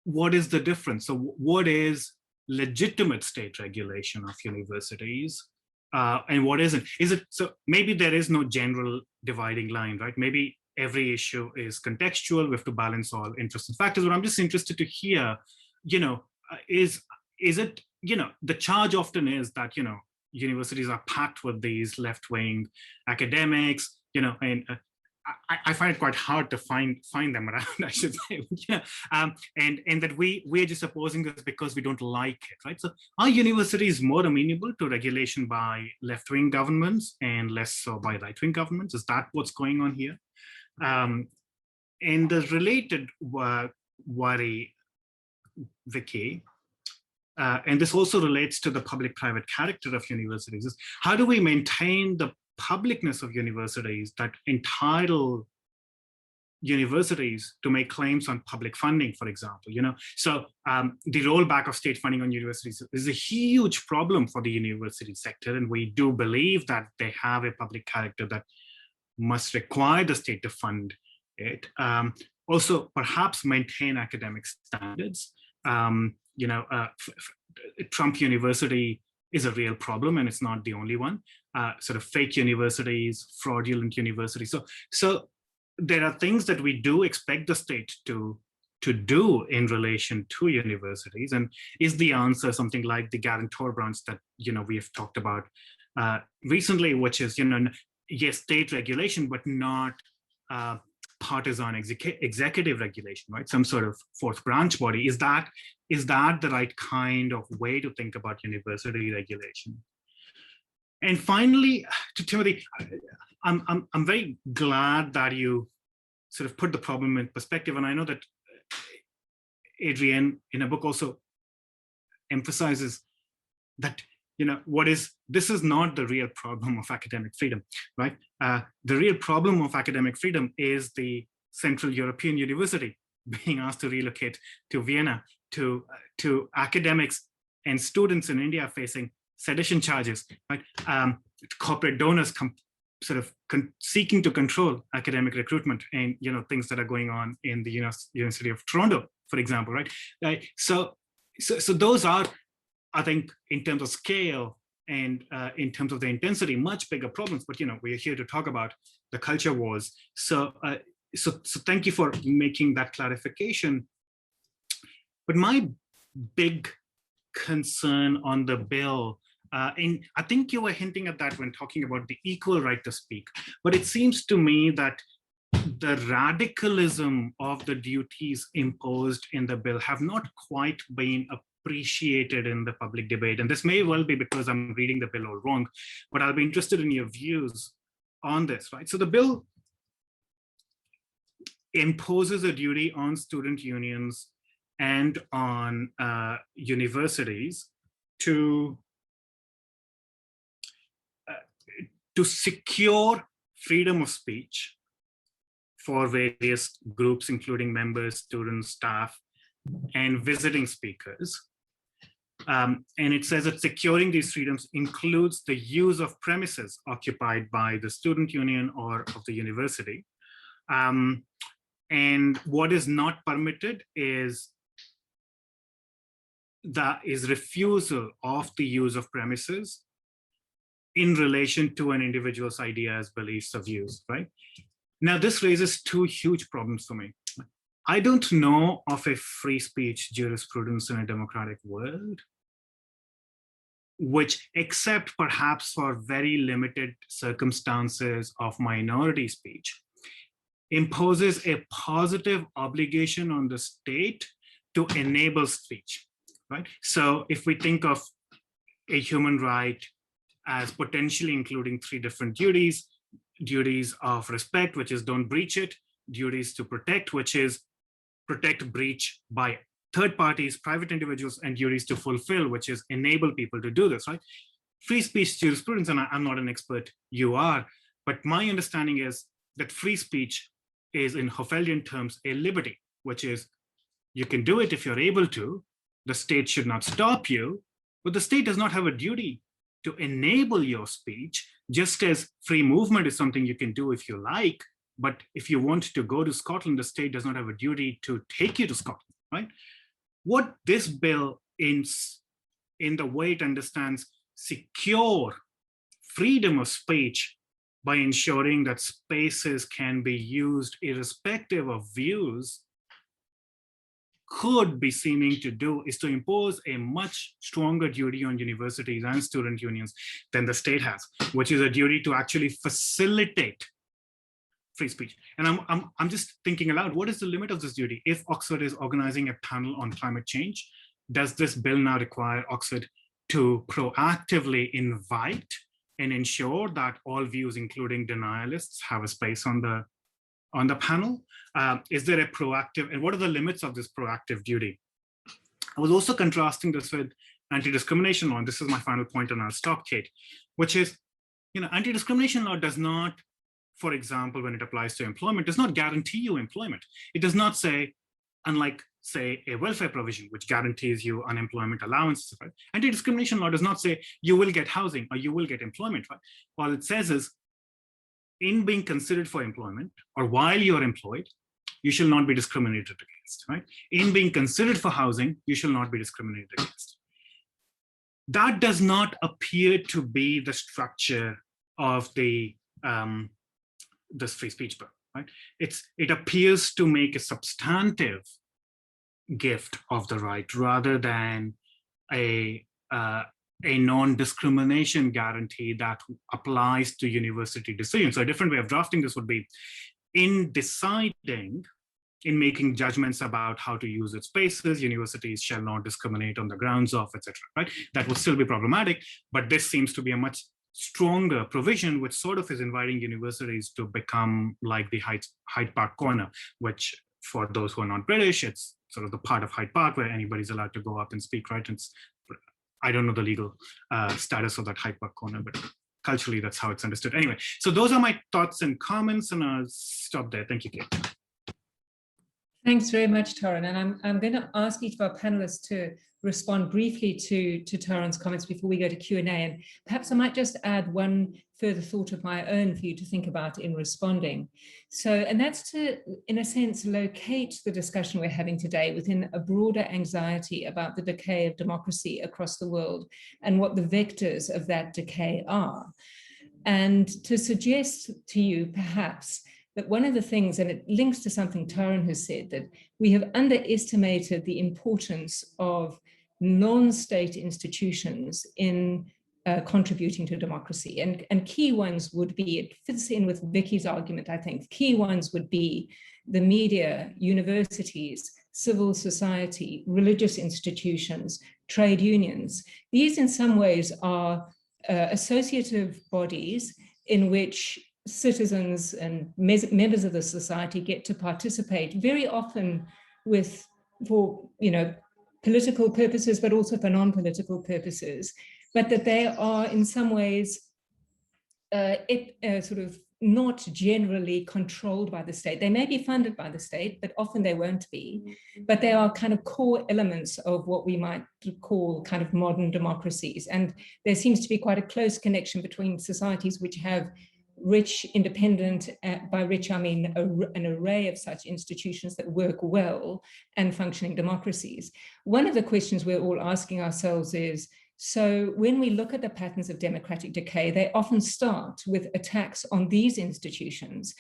what is the difference? So what is legitimate state regulation of universities and what isn't? Is it, so maybe there is no general dividing line, right? Maybe every issue is contextual, we have to balance all interests and factors, but I'm just interested to hear, you know, is it, you know, the charge often is that, you know, universities are packed with these left-wing academics, you know, and I find it quite hard to find them around, I should say, yeah. And that we're just opposing this because we don't like it, right? So are universities more amenable to regulation by left-wing governments and less so by right-wing governments? Is that what's going on here? And the related worry, Vicky, and this also relates to the public-private character of universities, is how do we maintain the publicness of universities that entitle universities to make claims on public funding, for example, you know? So the rollback of state funding on universities is a huge problem for the university sector, and we do believe that they have a public character that must require the state to fund it. Also, perhaps maintain academic standards, you know, Trump University is a real problem, and it's not the only one. Sort of fake universities, fraudulent universities. So there are things that we do expect the state to do in relation to universities. And is the answer something like the guarantor branch that we have talked about recently, which is yes, state regulation, but not partisan executive regulation, right? Some sort of fourth branch body. Is that the right kind of way to think about university regulation? And finally, to Timothy, I'm very glad that you sort of put the problem in perspective. And I know that Adrienne in a book also emphasizes that this is not the real problem of academic freedom, right? The real problem of academic freedom is the Central European University being asked to relocate to Vienna, to academics and students in India facing sedition charges, right? Corporate donors seeking to control academic recruitment, and things that are going on in the University of Toronto, for example, right? So those are, I think, in terms of scale and in terms of the intensity, much bigger problems. But we're here to talk about the culture wars. So thank you for making that clarification. But my big concern on the bill, and I think you were hinting at that when talking about the equal right to speak, but it seems to me that the radicalism of the duties imposed in the bill have not quite been appreciated in the public debate. And this may well be because I'm reading the bill all wrong, but I'll be interested in your views on this, right? So the bill imposes a duty on student unions and on universities to secure freedom of speech for various groups, including members, students, staff, and visiting speakers. And it says that securing these freedoms includes the use of premises occupied by the student union or of the university. And what is not permitted is refusal of the use of premises in relation to an individual's ideas, beliefs, or views, right? Now, this raises two huge problems for me. I don't know of a free speech jurisprudence in a democratic world, which, except perhaps for very limited circumstances of minority speech, imposes a positive obligation on the state to enable speech, right? So if we think of a human right as potentially including three different duties: duties of respect, which is don't breach it; duties to protect, which is protect breach by third parties, private individuals; and duties to fulfill, which is enable people to do this, right? Free speech jurisprudence, and I'm not an expert, you are, but my understanding is that free speech is, in Hoffeldian terms, a liberty, which is you can do it if you're able to. The state should not stop you, but the state does not have a duty to enable your speech, just as free movement is something you can do if you like. But if you want to go to Scotland, the state does not have a duty to take you to Scotland, right? What this bill, in the way it understands secure freedom of speech by ensuring that spaces can be used irrespective of views, could be seeming to do is to impose a much stronger duty on universities and student unions than the state has, which is a duty to actually facilitate free speech. And I'm just thinking aloud, what is the limit of this duty? If Oxford is organizing a panel on climate change, does this bill now require Oxford to proactively invite and ensure that all views, including denialists, have a space on the panel? Is there a proactive, and what are the limits of this proactive duty? I was also contrasting this with anti-discrimination law, and this is my final point, and I'll stop, Kate, which is, anti-discrimination law does not, for example, when it applies to employment, does not guarantee you employment. It does not say, unlike, say, a welfare provision, which guarantees you unemployment allowances, right? Anti-discrimination law does not say you will get housing or you will get employment, right? All it says is, in being considered for employment or while you're employed, you shall not be discriminated against, right? In being considered for housing, you shall not be discriminated against. that does not appear to be the structure of the this free speech bill, right? It appears to make a substantive gift of the right rather than a non-discrimination guarantee that applies to university decisions. So a different way of drafting this would be, in making judgments about how to use its spaces, universities shall not discriminate on the grounds of, etc. Right? That would still be problematic, but this seems to be a much stronger provision, which sort of is inviting universities to become like the Hyde Park corner, which for those who are not British, it's sort of the part of Hyde Park where anybody's allowed to go up and speak, right? I don't know the legal status of that Hyde Park corner, but culturally that's how it's understood. Anyway, so those are my thoughts and comments, and I'll stop there. Thank you, Kate. Thanks very much, Taran. And I'm going to ask each of our panelists to respond briefly to Taran's comments before we go to Q&A. And perhaps I might just add one further thought of my own for you to think about in responding. And that's to, in a sense, locate the discussion we're having today within a broader anxiety about the decay of democracy across the world and what the vectors of that decay are. And to suggest to you, perhaps, that one of the things, and it links to something Taran has said, that we have underestimated the importance of non-state institutions in contributing to democracy. And key ones would be, it fits in with Vicky's argument, I think, key ones would be the media, universities, civil society, religious institutions, trade unions. These in some ways are associative bodies in which citizens and members of the society get to participate, very often for political purposes, but also for non-political purposes, but that they are in some ways sort of not generally controlled by the state. They may be funded by the state, but often they won't be. But they are kind of core elements of what we might call kind of modern democracies. And there seems to be quite a close connection between societies which have rich, independent, by rich I mean an array of such institutions that work well, and functioning democracies. One of the questions we're all asking ourselves is, so when we look at the patterns of democratic decay, they often start with attacks on these institutions.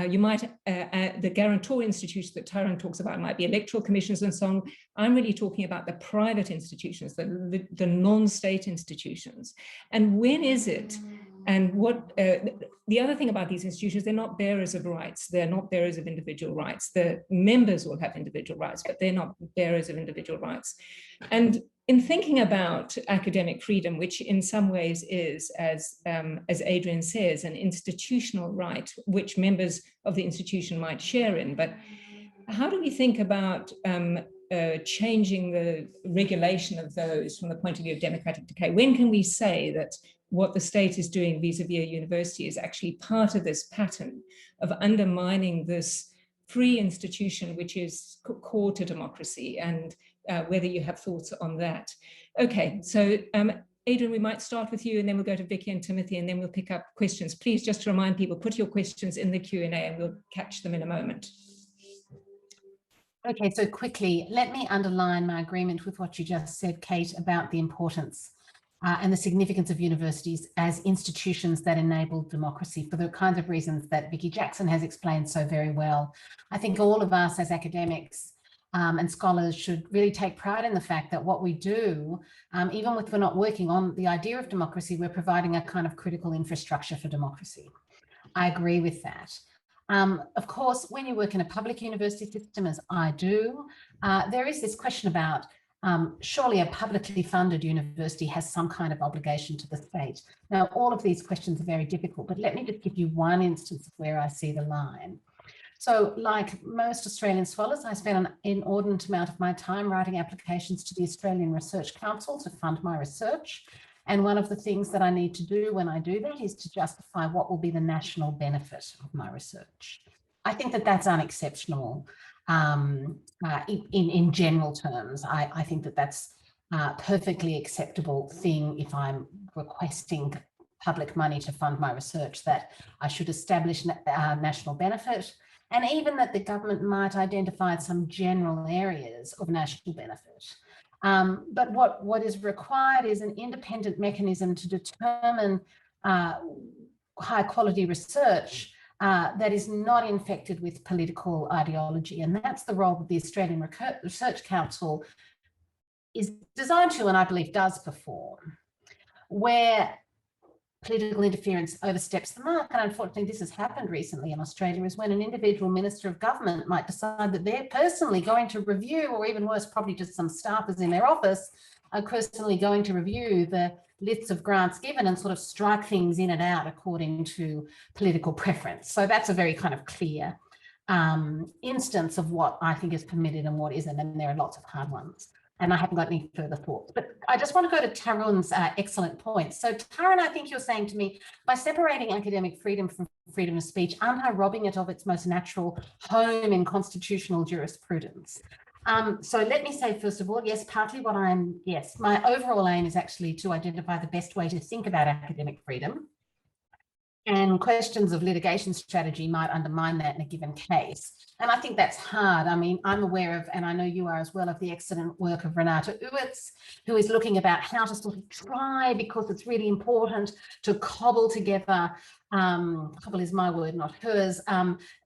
You might, the guarantor institutions that Taran talks about might be electoral commissions and so on. I'm really talking about the private institutions, the non-state institutions. And when is it? And what the other thing about these institutions, they're not bearers of rights. They're not bearers of individual rights. The members will have individual rights, but they're not bearers of individual rights. And in thinking about academic freedom, which in some ways is, as Adrian says, an institutional right, which members of the institution might share in, but how do we think about changing the regulation of those from the point of view of democratic decay? When can we say that what the state is doing vis-a-vis a university is actually part of this pattern of undermining this free institution, which is core to democracy, and whether you have thoughts on that? Okay, so Adrian, we might start with you, and then we'll go to Vicky and Timothy, and then we'll pick up questions. Please, just to remind people, put your questions in the Q&A and we'll catch them in a moment. Okay, so quickly, let me underline my agreement with what you just said, Kate, about the importance and the significance of universities as institutions that enable democracy for the kinds of reasons that Vicky Jackson has explained so very well. I think all of us as academics and scholars should really take pride in the fact that what we do, even if we're not working on the idea of democracy, we're providing a kind of critical infrastructure for democracy. I agree with that. Of course, when you work in a public university system, as I do, there is this question about surely a publicly funded university has some kind of obligation to the state. Now, all of these questions are very difficult, but let me just give you one instance of where I see the line. So like most Australian scholars, I spent an inordinate amount of my time writing applications to the Australian Research Council to fund my research. And one of the things that I need to do when I do that is to justify what will be the national benefit of my research. I think that that's unexceptional in general terms. I think that that's a perfectly acceptable thing if I'm requesting public money to fund my research, that I should establish national benefit, and even that the government might identify some general areas of national benefit. But what is required is an independent mechanism to determine high quality research that is not infected with political ideology. And that's the role that the Australian Research Council is designed to, and I believe does perform, where political interference oversteps the mark. And unfortunately, this has happened recently in Australia, is when an individual minister of government might decide that they're personally going to review, or even worse, probably just some staffers in their office are personally going to review the lists of grants given and sort of strike things in and out according to political preference. So that's a very kind of clear instance of what I think is permitted and what isn't, and there are lots of hard ones. And I haven't got any further thoughts. But I just want to go to Tarun's excellent points. So Tarun, I think you're saying to me, by separating academic freedom from freedom of speech, aren't I robbing it of its most natural home in constitutional jurisprudence? So let me say, first of all, yes, partly what yes, my overall aim is actually to identify the best way to think about academic freedom. And questions of litigation strategy might undermine that in a given case. And I think that's hard. I mean, I'm aware of, and I know you are as well, of the excellent work of Renata Uwitz, who is looking about how to sort of try, because it's really important, to cobble together, cobble is my word, not hers,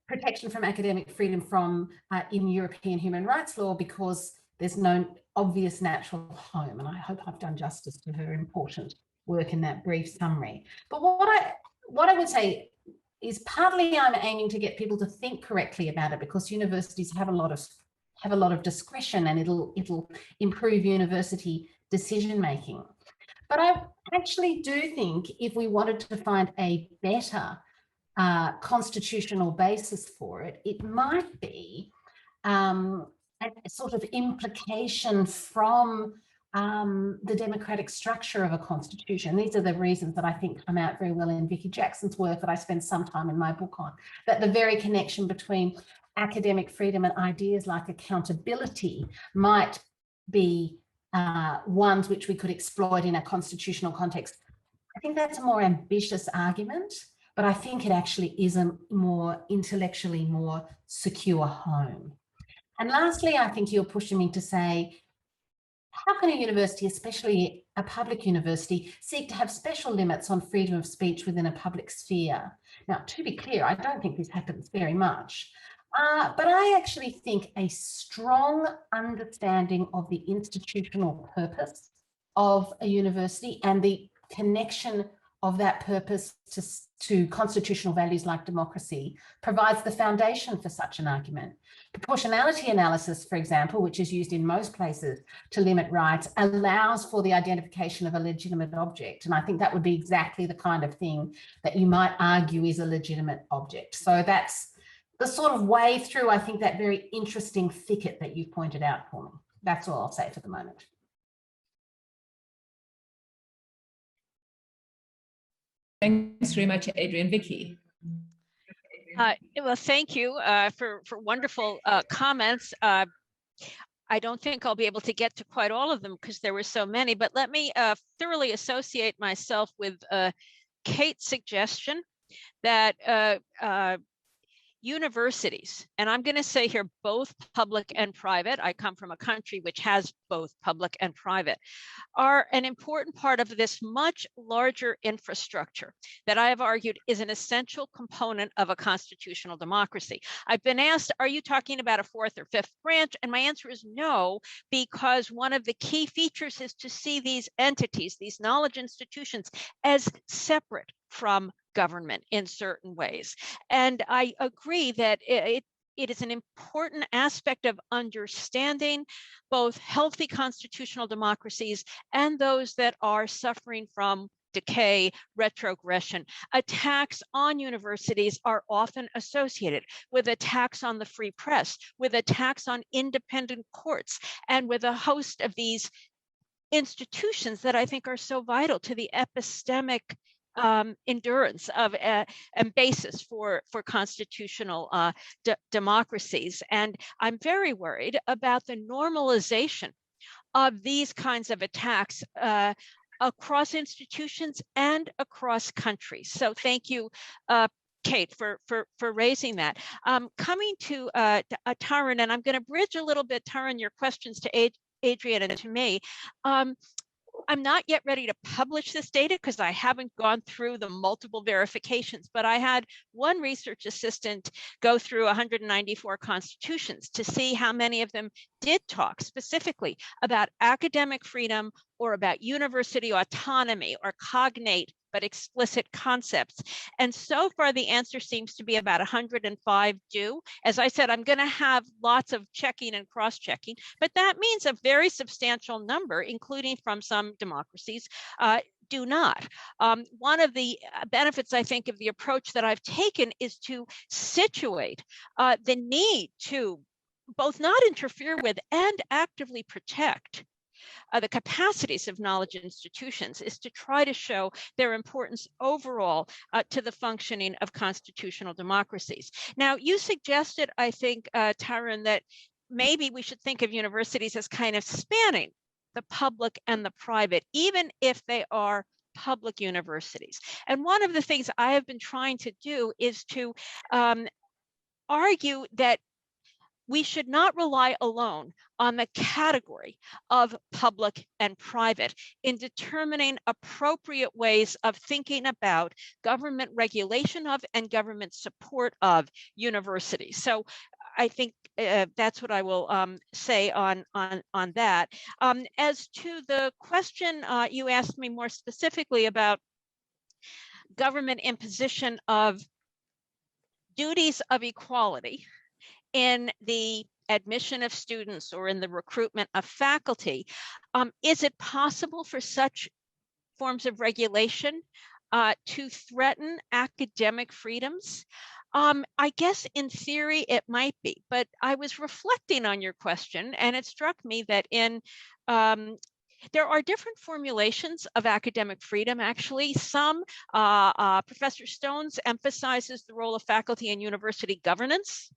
protection from academic freedom from in European human rights law, because there's no obvious natural home. And I hope I've done justice to her important work in that brief summary. But what I would say is partly I'm aiming to get people to think correctly about it, because universities have a lot of discretion, and it'll improve university decision making. But I actually do think if we wanted to find a better constitutional basis for it, it might be a sort of implication from the democratic structure of a constitution. These are the reasons that I think come out very well in Vicky Jackson's work that I spend some time in my book on, that the very connection between academic freedom and ideas like accountability might be ones which we could exploit in a constitutional context. I think that's a more ambitious argument, but I think it actually is a more intellectually more secure home. And lastly, I think you're pushing me to say, how can a university, especially a public university, seek to have special limits on freedom of speech within a public sphere? Now, to be clear, I don't think this happens very much, but I actually think a strong understanding of the institutional purpose of a university and the connection of that purpose to constitutional values like democracy provides the foundation for such an argument. Proportionality analysis, for example, which is used in most places to limit rights, allows for the identification of a legitimate object. And I think that would be exactly the kind of thing that you might argue is a legitimate object. So that's the sort of way through, I think, that very interesting thicket that you pointed out for me. That's all I'll say for the moment. Thanks very much, Adrian. Vicky. Well, thank you for wonderful comments. I don't think I'll be able to get to quite all of them because there were so many, but let me thoroughly associate myself with Kate's suggestion that universities, and I'm going to say here both public and private, I come from a country which has both public and private, are an important part of this much larger infrastructure that I have argued is an essential component of a constitutional democracy. I've been asked, are you talking about a fourth or fifth branch? And my answer is no, because one of the key features is to see these entities, these knowledge institutions, as separate from government in certain ways. And I agree that it is an important aspect of understanding both healthy constitutional democracies and those that are suffering from decay, retrogression. Attacks on universities are often associated with attacks on the free press, with attacks on independent courts, and with a host of these institutions that I think are so vital to the epistemic endurance of and basis for constitutional democracies. And I'm very worried about the normalization of these kinds of attacks across institutions and across countries. So thank you, Kate, for raising that. Coming to Tarun, and I'm going to bridge a little bit, Tarun, your questions to Adrian and to me. I'm not yet ready to publish this data because I haven't gone through the multiple verifications, but I had one research assistant go through 194 constitutions to see how many of them did talk specifically about academic freedom or about university autonomy or cognate but explicit concepts. And so far, the answer seems to be about 105 do. As I said, I'm going to have lots of checking and cross-checking, but that means a very substantial number, including from some democracies, do not. One of the benefits, I think, of the approach that I've taken is to situate the need to both not interfere with and actively protect the capacities of knowledge institutions, is to try to show their importance overall to the functioning of constitutional democracies. Now, you suggested, I think, Tarun, that maybe we should think of universities as kind of spanning the public and the private, even if they are public universities. And one of the things I have been trying to do is to argue that we should not rely alone on the category of public and private in determining appropriate ways of thinking about government regulation of and government support of universities. So I think that's what I will say on that. As to the question you asked me more specifically about government imposition of duties of equality in the admission of students or in the recruitment of faculty, is it possible for such forms of regulation to threaten academic freedoms? I guess in theory it might be, but I was reflecting on your question and it struck me that there are different formulations of academic freedom, actually. Some, Professor Stones emphasizes the role of faculty in university governance.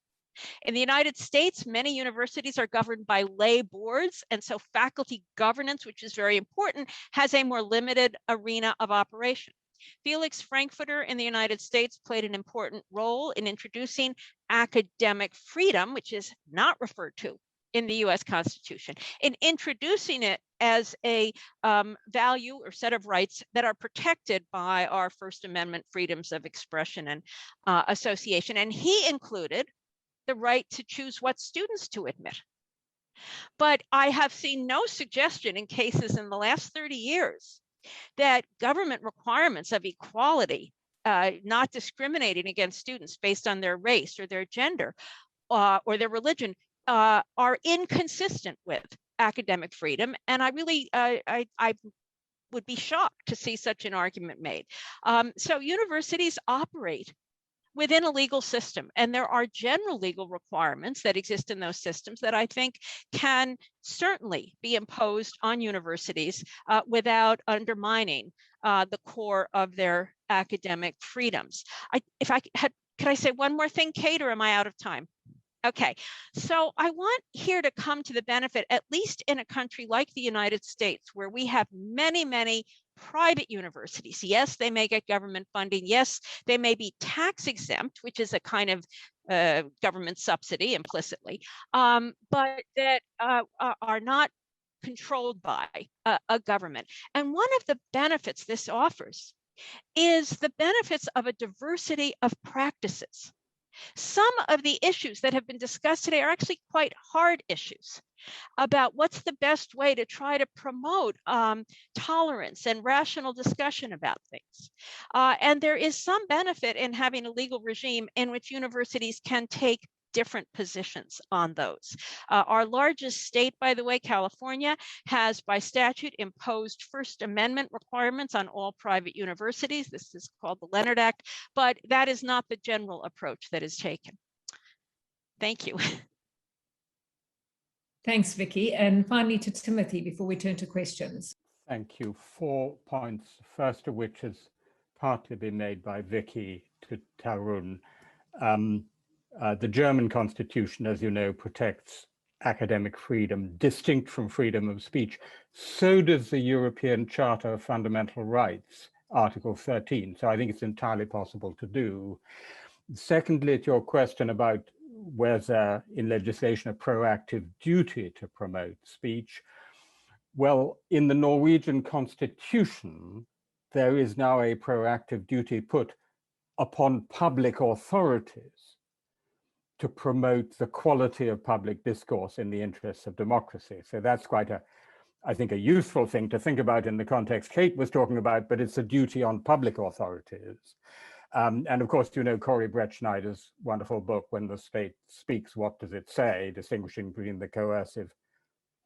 In the United States, many universities are governed by lay boards, and so faculty governance, which is very important, has a more limited arena of operation. Felix Frankfurter in the United States played an important role in introducing academic freedom, which is not referred to in the US Constitution, in introducing it as a value or set of rights that are protected by our First Amendment freedoms of expression and association. And he included the right to choose what students to admit. But I have seen no suggestion in cases in the last 30 years that government requirements of equality, not discriminating against students based on their race or their gender or their religion, are inconsistent with academic freedom. And I really, I would be shocked to see such an argument made. So universities operate within a legal system, and there are general legal requirements that exist in those systems that I think can certainly be imposed on universities without undermining the core of their academic freedoms. Could I say one more thing, Kate, or am I out of time? Okay, so I want here to come to the benefit, at least in a country like the United States, where we have many, many private universities. Yes, they may get government funding. Yes, they may be tax exempt, which is a kind of government subsidy implicitly, but that are not controlled by a government. And one of the benefits this offers is the benefits of a diversity of practices. Some of the issues that have been discussed today are actually quite hard issues about what's the best way to try to promote tolerance and rational discussion about things. And there is some benefit in having a legal regime in which universities can take different positions on those. Our largest state, by the way, California, has by statute imposed First Amendment requirements on all private universities. This is called the Leonard Act, but that is not the general approach that is taken. Thank you. Thanks, Vicky. And finally to Timothy before we turn to questions. Thank you. 4 points, first of which has partly been made by Vicky to Tarun. The German constitution, as you know, protects academic freedom distinct from freedom of speech. So does the European Charter of Fundamental Rights, Article 13. So I think it's entirely possible to do. Secondly, to your question about whether in legislation a proactive duty to promote speech, Well, in the Norwegian constitution, there is now a proactive duty put upon public authorities to promote the quality of public discourse in the interests of democracy. So that's quite I think, a useful thing to think about in the context Kate was talking about, but it's a duty on public authorities. And of course, you know, Corey Brettschneider's wonderful book, When the State Speaks, What Does It Say? Distinguishing between the coercive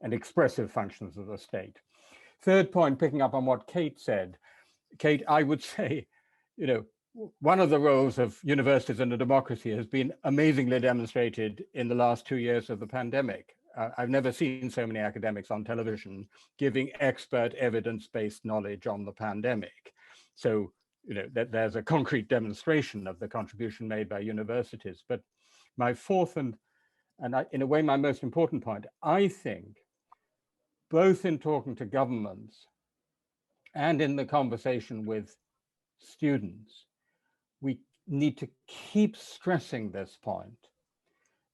and expressive functions of the state. Third point, picking up on what Kate said, Kate, I would say, you know, one of the roles of universities in a democracy has been amazingly demonstrated in the last 2 years of the pandemic. I've never seen so many academics on television giving expert evidence-based knowledge on the pandemic. So, you know, there's a concrete demonstration of the contribution made by universities. But my fourth and in a way, my most important point, I think, both in talking to governments and in the conversation with students, we need to keep stressing this point,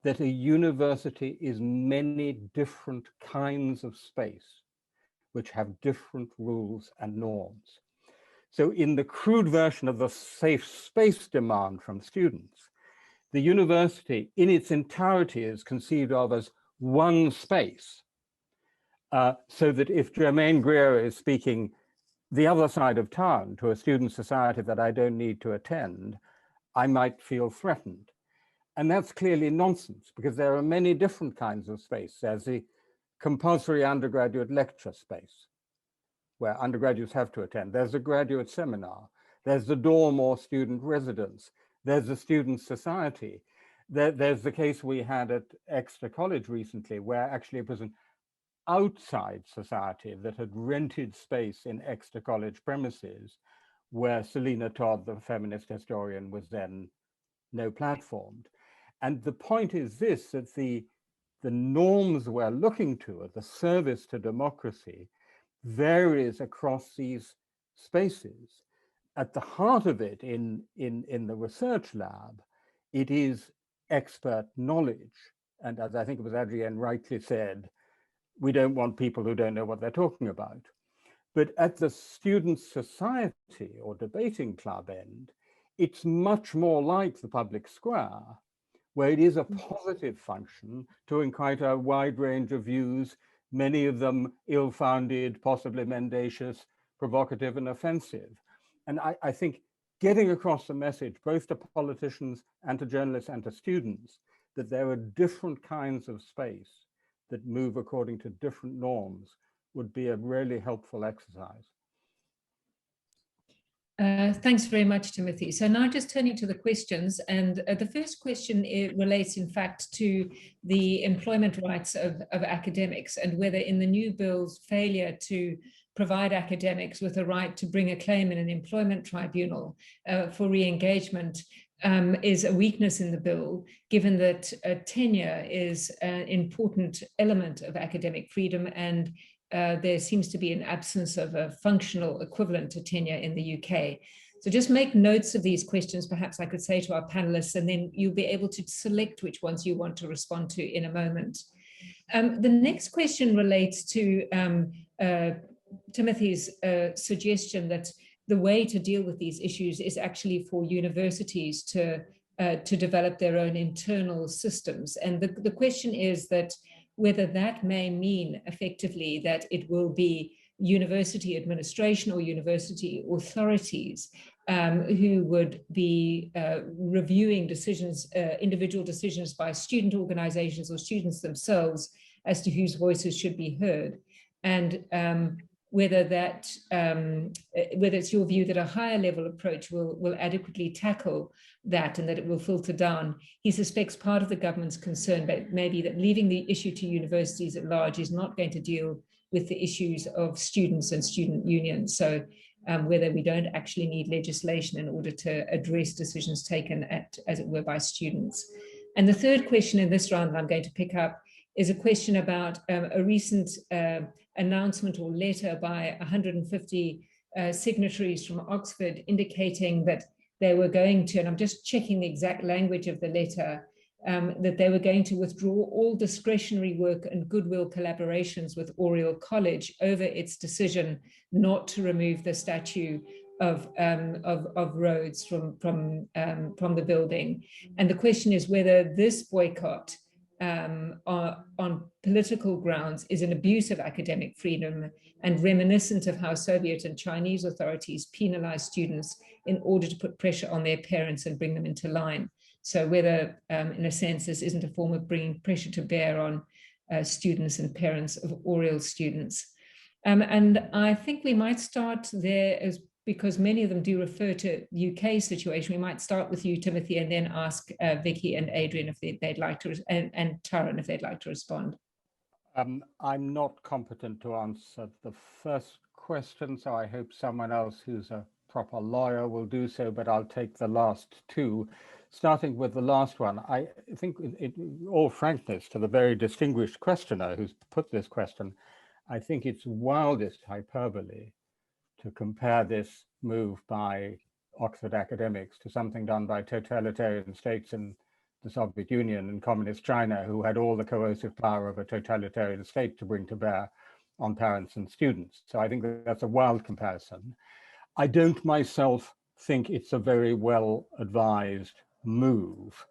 that a university is many different kinds of space which have different rules and norms. So in the crude version of the safe space demand from students, the university in its entirety is conceived of as one space, so that if Germaine Greer is speaking the other side of town to a student society that I don't need to attend, I might feel threatened. And that's clearly nonsense, because there are many different kinds of space. There's the compulsory undergraduate lecture space, where undergraduates have to attend. There's a graduate seminar. There's the dorm or student residence. There's the student society. There's the case we had at Exeter College recently, where actually it was an outside society that had rented space in Exeter College premises, where Selina Todd, the feminist historian, was then no-platformed. And the point is this, that the norms we're looking to, the service to democracy, varies across these spaces. At the heart of it, in the research lab, it is expert knowledge. And as I think it was Adrienne rightly said, we don't want people who don't know what they're talking about. But at the student society or debating club end, it's much more like the public square, where it is a positive function to invite a wide range of views, many of them ill-founded, possibly mendacious, provocative and offensive. And I think getting across the message, both to politicians and to journalists and to students, that there are different kinds of space that move according to different norms would be a really helpful exercise. Thanks very much, Timothy. So now just turning to the questions, and the first question relates in fact to the employment rights of academics, and whether in the new bill's failure to provide academics with a right to bring a claim in an employment tribunal for re-engagement is a weakness in the bill, given that tenure is an important element of academic freedom, and there seems to be an absence of a functional equivalent to tenure in the UK. So just make notes of these questions, perhaps I could say to our panelists, and then you'll be able to select which ones you want to respond to in a moment. The next question relates to Timothy's suggestion that the way to deal with these issues is actually for universities to develop their own internal systems. And the question is that whether that may mean effectively that it will be university administration or university authorities who would be reviewing decisions, individual decisions by student organizations or students themselves as to whose voices should be heard. And whether it's your view that a higher level approach will adequately tackle that and that it will filter down. He suspects part of the government's concern but maybe that leaving the issue to universities at large is not going to deal with the issues of students and student unions. So whether we don't actually need legislation in order to address decisions taken as it were, by students. And the third question in this round that I'm going to pick up is a question about a recent announcement or letter by 150 signatories from Oxford indicating that they were going to, and I'm just checking the exact language of the letter, that they were going to withdraw all discretionary work and goodwill collaborations with Oriel College over its decision not to remove the statue of Rhodes from the building. And the question is whether this boycott on political grounds is an abuse of academic freedom and reminiscent of how Soviet and Chinese authorities penalized students in order to put pressure on their parents and bring them into line. So whether, in a sense, this isn't a form of bringing pressure to bear on students and parents of Oriel students. And I think we might start there, because many of them do refer to the UK situation. We might start with you, Timothy, and then ask Vicky and Adrian if they'd like to, and Taran if they'd like to respond. I'm not competent to answer the first question, so I hope someone else who's a proper lawyer will do so, but I'll take the last two. Starting with the last one, I think, in all frankness, to the very distinguished questioner who's put this question, I think it's wildest hyperbole to compare this move by Oxford academics to something done by totalitarian states in the Soviet Union and communist China, who had all the coercive power of a totalitarian state to bring to bear on parents and students. So I think that's a wild comparison. I don't myself think it's a very well advised move,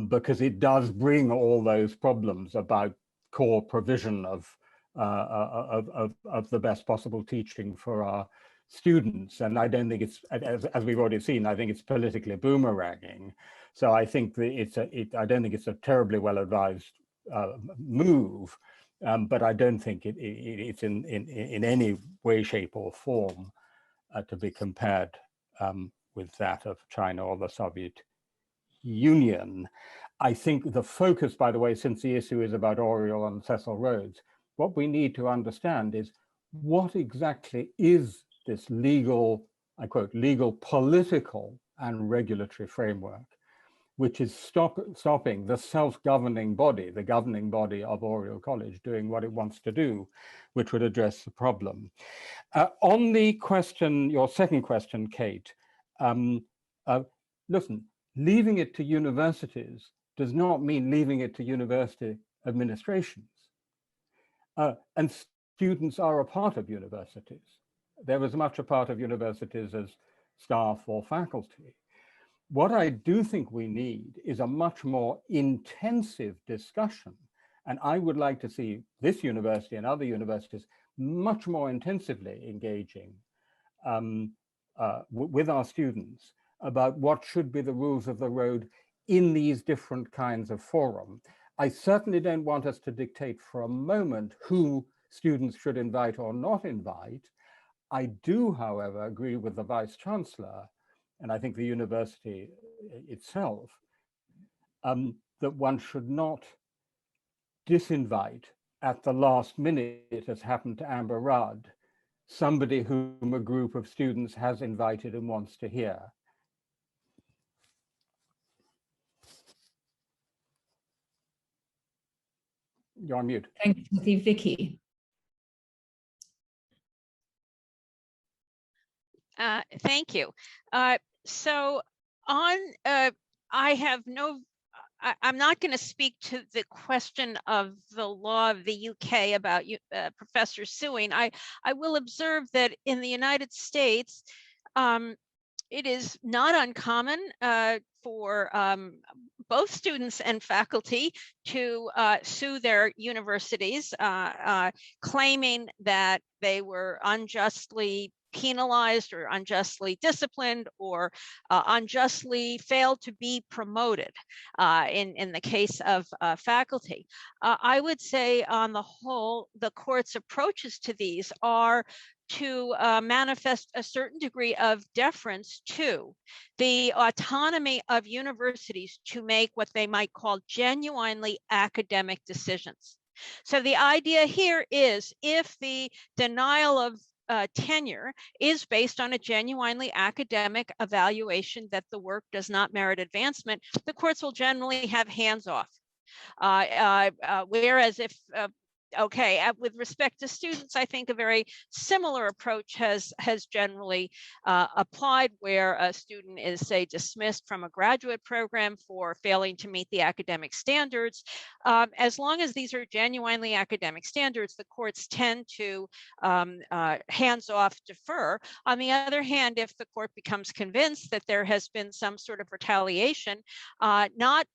because it does bring all those problems about core provision of the best possible teaching for our students. And I don't think it's, as we've already seen, I think it's politically boomeranging. So I think that I don't think it's a terribly well advised move, but I don't think it's in any way, shape, or form to be compared with that of China or the Soviet Union. I think the focus, by the way, since the issue is about Oriel and Cecil Rhodes, what we need to understand is what exactly is this legal, I quote, legal, political, and regulatory framework, which is stopping the self-governing body, the governing body of Oriel College, doing what it wants to do, which would address the problem. On the question, your second question, Kate, listen, leaving it to universities does not mean leaving it to university administrations. And students are a part of universities. They're as much a part of universities as staff or faculty. What I do think we need is a much more intensive discussion. And I would like to see this university and other universities much more intensively engaging with our students about what should be the rules of the road in these different kinds of forum. I certainly don't want us to dictate for a moment who students should invite or not invite. I do, however, agree with the Vice Chancellor, and I think the university itself, that one should not disinvite at the last minute, as happened to Amber Rudd, somebody whom a group of students has invited and wants to hear. You're on mute. Thank you, Vicky. Thank you. So on, I have no, I'm not going to speak to the question of the law of the UK about Professor suing. I will observe that in the United States, it is not uncommon for both students and faculty to sue their universities, claiming that they were unjustly penalized or unjustly disciplined or unjustly failed to be promoted in the case of faculty. I would say on the whole, the court's approaches to these are to manifest a certain degree of deference to the autonomy of universities to make what they might call genuinely academic decisions. So the idea here is if the denial of tenure is based on a genuinely academic evaluation that the work does not merit advancement, the courts will generally have hands off. Whereas if Okay, with respect to students, I think a very similar approach has generally applied, where a student is, say, dismissed from a graduate program for failing to meet the academic standards. As long as these are genuinely academic standards, the courts tend to hands-off defer. On the other hand, if the court becomes convinced that there has been some sort of retaliation, not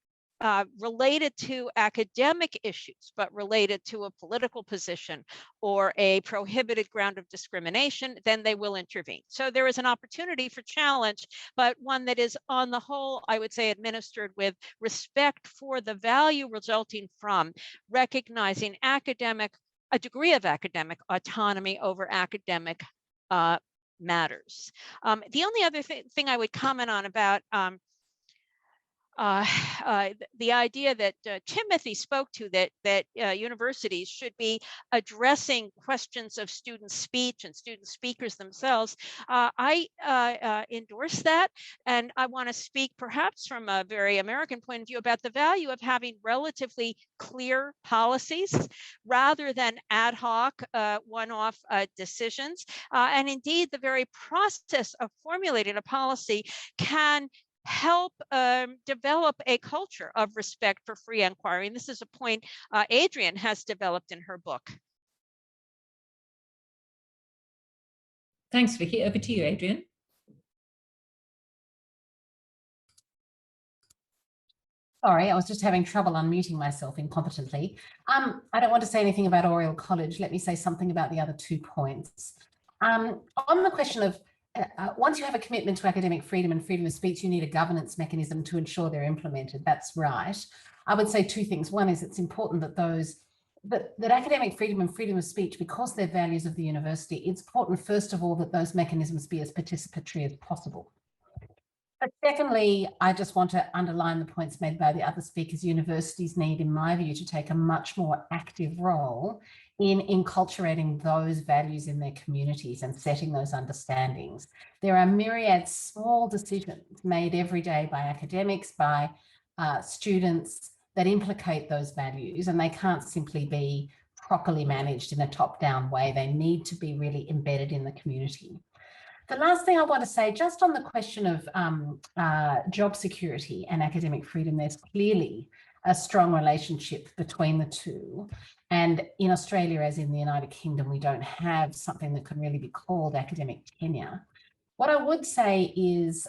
related to academic issues, but related to a political position or a prohibited ground of discrimination, then they will intervene. So there is an opportunity for challenge, but one that is, on the whole, I would say, administered with respect for the value resulting from recognizing a degree of academic autonomy over academic matters. The only other thing I would comment on about the idea that Timothy spoke to, that universities should be addressing questions of student speech and student speakers themselves, I endorse that. And I want to speak perhaps from a very American point of view about the value of having relatively clear policies rather than ad hoc one-off decisions. And indeed, the very process of formulating a policy can help develop a culture of respect for free inquiry. And this is a point Adrienne has developed in her book. Thanks, Vicky. Over to you, Adrienne. Sorry, I was just having trouble unmuting myself incompetently. I don't want to say anything about Oriel College. Let me say something about the other 2 points. On the question of once you have a commitment to academic freedom and freedom of speech, you need a governance mechanism to ensure they're implemented. That's right. I would say 2 things. One is it's important that that academic freedom and freedom of speech, because they're values of the university, it's important, first of all, that those mechanisms be as participatory as possible. But secondly, I just want to underline the points made by the other speakers. Universities need, in my view, to take a much more active role in enculturating those values in their communities and setting those understandings. There are myriad small decisions made every day by academics, by students, that implicate those values, and they can't simply be properly managed in a top-down way. They need to be really embedded in the community. The last thing I want to say, just on the question of job security and academic freedom, there's clearly a strong relationship between the two. And in Australia, as in the United Kingdom, we don't have something that can really be called academic tenure. What I would say is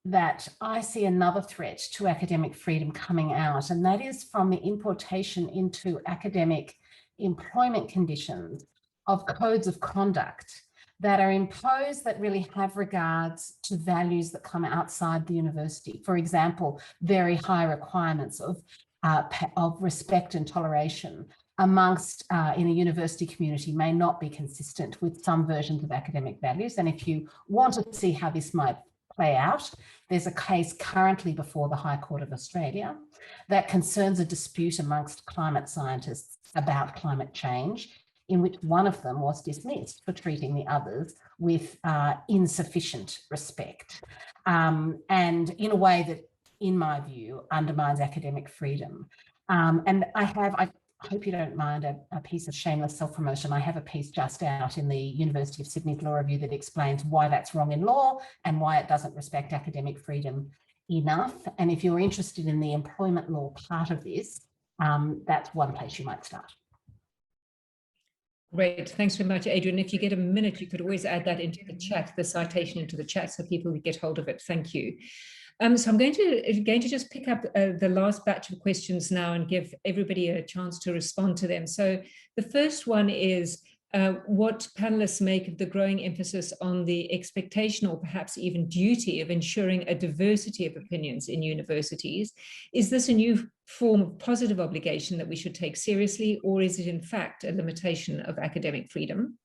that I see another threat to academic freedom coming out, and that is from the importation into academic employment conditions of codes of conduct that are imposed that really have regards to values that come outside the university. For example, very high requirements of respect and toleration amongst in a university community may not be consistent with some versions of academic values. And if you want to see how this might play out, there's a case currently before the High Court of Australia that concerns a dispute amongst climate scientists about climate change, in which one of them was dismissed for treating the others with insufficient respect, and in a way that, in my view, undermines academic freedom. And I hope you don't mind a piece of shameless self-promotion. I have a piece just out in the University of Sydney's Law Review that explains why that's wrong in law and why it doesn't respect academic freedom enough. And if you're interested in the employment law part of this, that's one place you might start. Great, thanks very much, Adrienne. If you get a minute, you could always add that into the chat, the citation into the chat, so people get hold of it. Thank you. So I'm going to just pick up the last batch of questions now and give everybody a chance to respond to them. So the first one is what panelists make of the growing emphasis on the expectation or perhaps even duty of ensuring a diversity of opinions in universities. Is this a new form of positive obligation that we should take seriously, or is it in fact a limitation of academic freedom?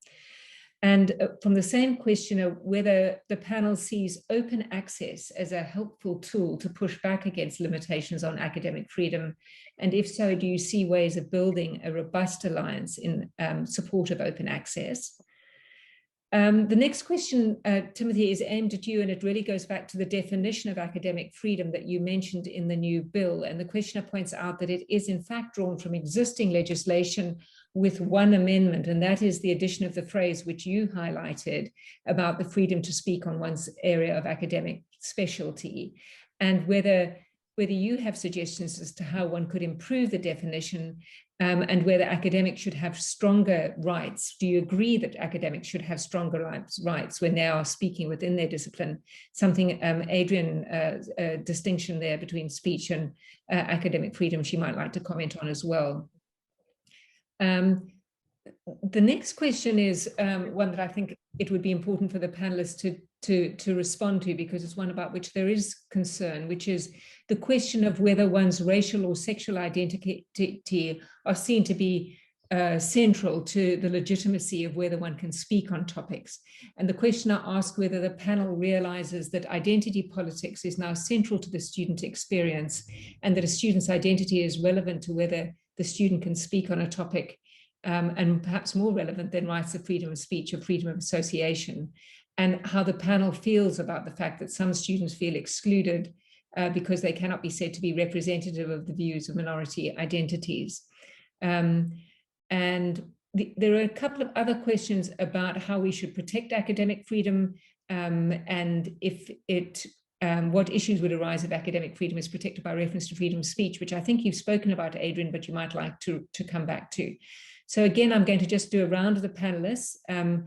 And from the same questioner, whether the panel sees open access as a helpful tool to push back against limitations on academic freedom, and if so, do you see ways of building a robust alliance in support of open access? And from the same questioner, whether the panel sees open access as a helpful tool to push back against limitations on academic freedom, and if so, do you see ways of building a robust alliance in support of open access? And from the same questioner, whether the panel sees open access as a helpful tool to push back against limitations on academic freedom, and if so, do you see ways of building a robust alliance in support of open access? The next question, Timothy, is aimed at you, and it really goes back to the definition of academic freedom that you mentioned in the new bill. And the questioner points out that it is in fact drawn from existing legislation with one amendment, and that is the addition of the phrase which you highlighted about the freedom to speak on one's area of academic specialty, and whether you have suggestions as to how one could improve the definition, and whether academics should have stronger rights. Do you agree that academics should have stronger rights when they are speaking within their discipline? Something, Adrian, a distinction there between speech and academic freedom she might like to comment on as well. The next question is one that I think it would be important for the panelists to respond to, because it's one about which there is concern, which is the question of whether one's racial or sexual identity are seen to be central to the legitimacy of whether one can speak on topics. And the questioner asked whether the panel realizes that identity politics is now central to the student experience, and that a student's identity is relevant to whether the student can speak on a topic, and perhaps more relevant than rights of freedom of speech or freedom of association, and how the panel feels about the fact that some students feel excluded because they cannot be said to be representative of the views of minority identities. And there are a couple of other questions about how we should protect academic freedom, and if what issues would arise if academic freedom is protected by reference to freedom of speech, which I think you've spoken about, Adrian, but you might like to come back to. So again, I'm going to just do a round of the panelists, and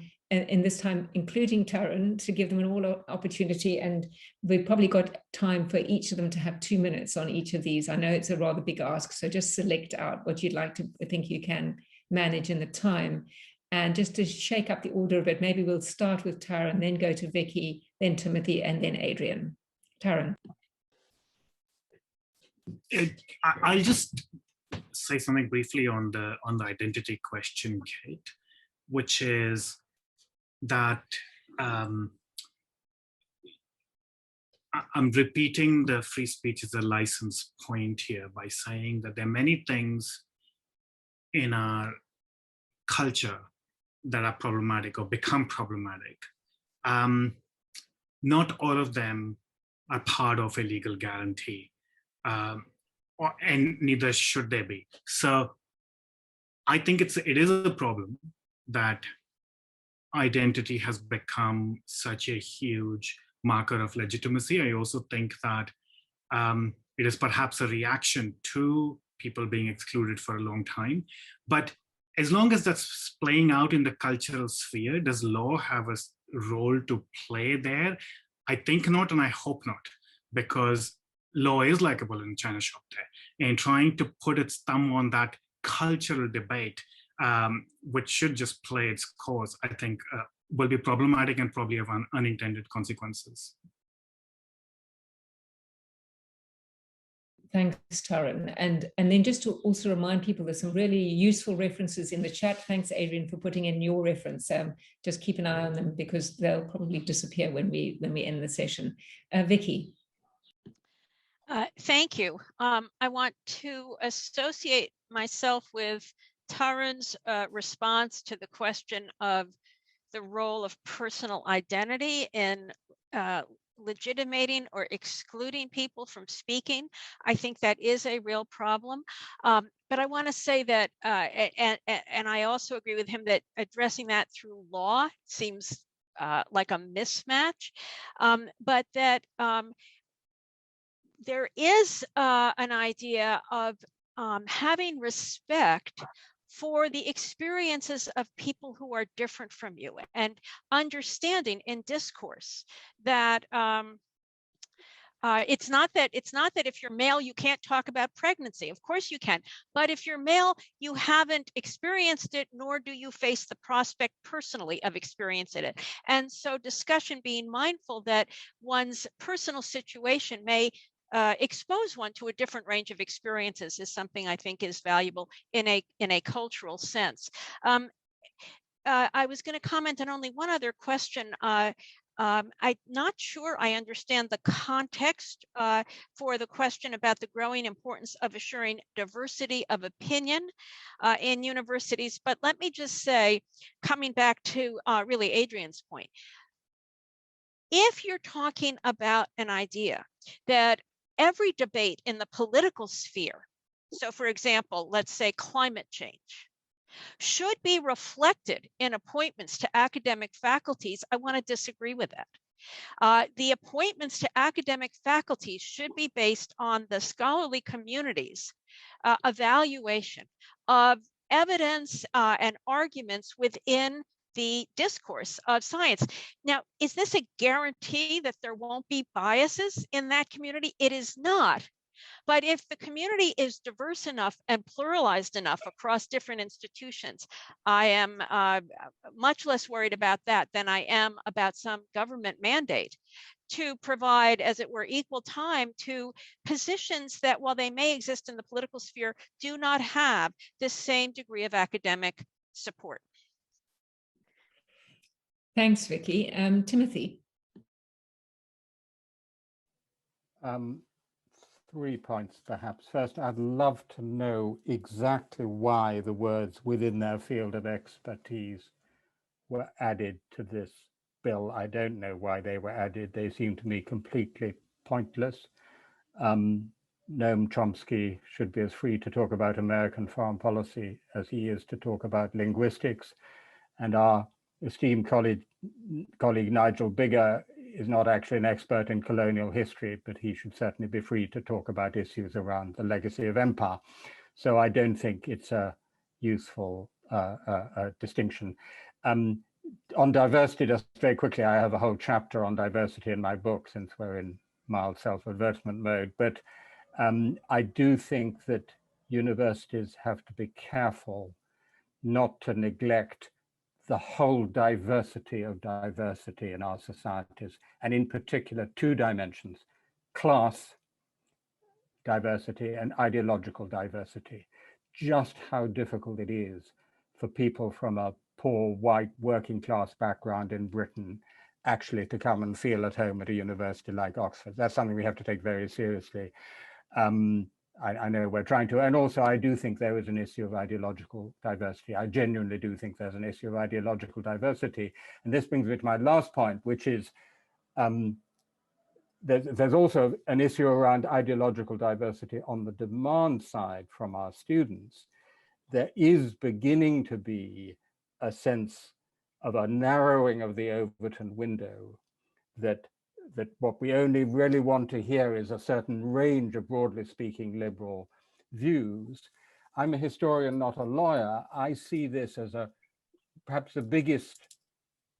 this time including Taryn, to give them an all opportunity, and we've probably got time for each of them to have 2 minutes on each of these. I know it's a rather big ask, so just select out what you'd like to think you can manage in the time. And just to shake up the order of it, maybe we'll start with Taryn, then go to Vicky, then Timothy, and then Adrian. Taryn. I'll just say something briefly on the identity question, Kate, which is that I'm repeating the free speech is a license point here by saying that there are many things in our culture that are problematic or become problematic. Not all of them are part of a legal guarantee, and neither should they be. So I think it is a problem that identity has become such a huge marker of legitimacy. I also think that it is perhaps a reaction to people being excluded for a long time. But as long as that's playing out in the cultural sphere, does law have a role to play there? I think not, and I hope not, because law is like a bull in a china shop there, and trying to put its thumb on that cultural debate, which should just play its course, I think will be problematic and probably have unintended consequences. Thanks, Taryn. And then just to also remind people, there's some really useful references in the chat. Thanks, Adrian, for putting in your reference. Just keep an eye on them because they'll probably disappear when we end the session. Vicky. Thank you. I want to associate myself with Taryn's response to the question of the role of personal identity in legitimating or excluding people from speaking. I think that is a real problem. But I want to say that, and I also agree with him that addressing that through law seems like a mismatch, but that there is an idea of having respect for the experiences of people who are different from you, and understanding in discourse that it's not that if you're male you can't talk about pregnancy. Of course you can, but if you're male you haven't experienced it, nor do you face the prospect personally of experiencing it. And so discussion, being mindful that one's personal situation may expose one to a different range of experiences, is something I think is valuable in a cultural sense. I was going to comment on only one other question I'm not sure I understand the context for the question about the growing importance of assuring diversity of opinion in universities. But let me just say, coming back to really Adrian's point, if you're talking about an idea that every debate in the political sphere, so for example, let's say climate change, should be reflected in appointments to academic faculties, I want to disagree with that. The appointments to academic faculties should be based on the scholarly community's evaluation of evidence and arguments within the discourse of science. Now, is this a guarantee that there won't be biases in that community? It is not. But if the community is diverse enough and pluralized enough across different institutions, I am much less worried about that than I am about some government mandate to provide, as it were, equal time to positions that, while they may exist in the political sphere, do not have the same degree of academic support. Thanks, Vicky. Timothy. 3 points, perhaps. First, I'd love to know exactly why the words "within their field of expertise" were added to this bill. I don't know why they were added. They seem to me completely pointless. Noam Chomsky should be as free to talk about American foreign policy as he is to talk about linguistics. And our esteemed colleague Nigel Bigger is not actually an expert in colonial history, but he should certainly be free to talk about issues around the legacy of empire. So I don't think it's a useful distinction. On diversity, just very quickly, I have a whole chapter on diversity in my book, since we're in mild self-advertisement mode. But I do think that universities have to be careful not to neglect the whole diversity of diversity in our societies, and in particular 2 dimensions: class diversity and ideological diversity. Just how difficult it is for people from a poor white working class background in Britain actually to come and feel at home at a university like Oxford. That's something we have to take very seriously. I know we're trying to, and also I do think there is an issue of ideological diversity. I genuinely do think there's an issue of ideological diversity. And this brings me to my last point, which is there's also an issue around ideological diversity on the demand side from our students. There is beginning to be a sense of a narrowing of the Overton window, that what we only really want to hear is a certain range of, broadly speaking, liberal views. I'm a historian, not a lawyer. I see this as perhaps the biggest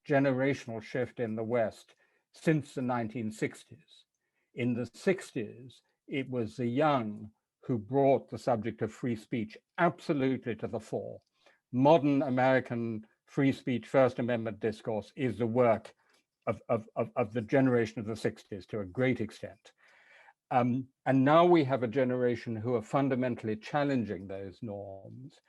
generational shift in the West since the 1960s. In the 60s, it was the young who brought the subject of free speech absolutely to the fore. Modern American free speech, First Amendment discourse is the work of the generation of the 60s to a great extent. And now we have a generation who are fundamentally challenging those norms.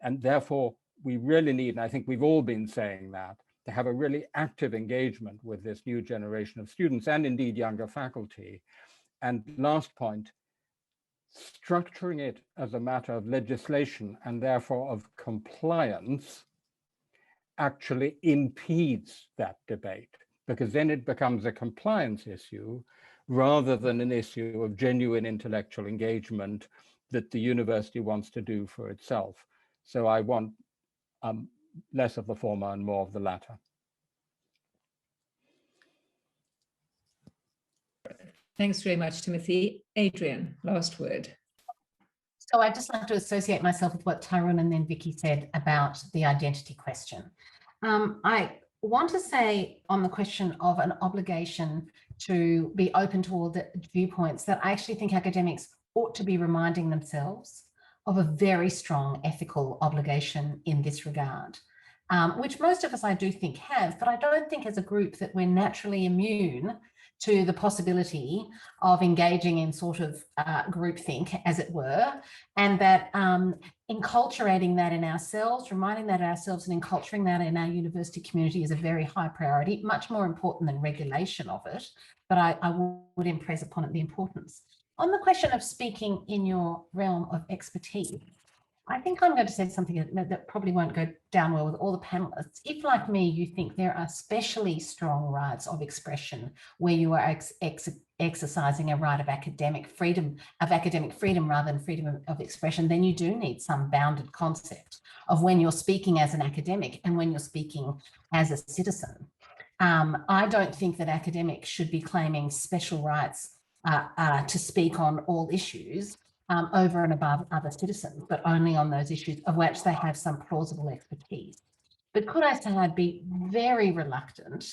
And therefore, we really need, and I think we've all been saying that, to have a really active engagement with this new generation of students and indeed younger faculty. And last point, structuring it as a matter of legislation and therefore of compliance actually impedes that debate, because then it becomes a compliance issue rather than an issue of genuine intellectual engagement that the university wants to do for itself. So I want less of the former and more of the latter. Thanks very much, Timothy. Adrian, last word. So I'd just like to associate myself with what Tyrone and then Vicky said about the identity question. I want to say on the question of an obligation to be open to all the viewpoints, that I actually think academics ought to be reminding themselves of a very strong ethical obligation in this regard, which most of us, I do think, have, but I don't think as a group that we're naturally immune to the possibility of engaging in sort of groupthink, as it were, and that enculturating that in ourselves, reminding that ourselves and enculturating that in our university community is a very high priority, much more important than regulation of it, but I would impress upon it the importance. On the question of speaking in your realm of expertise, I think I'm going to say something that probably won't go down well with all the panelists. If, like me, you think there are especially strong rights of expression where you are exercising a right of academic freedom rather than freedom of expression, then you do need some bounded concept of when you're speaking as an academic and when you're speaking as a citizen. I don't think that academics should be claiming special rights to speak on all issues over and above other citizens, but only on those issues of which they have some plausible expertise. But could I say I'd be very reluctant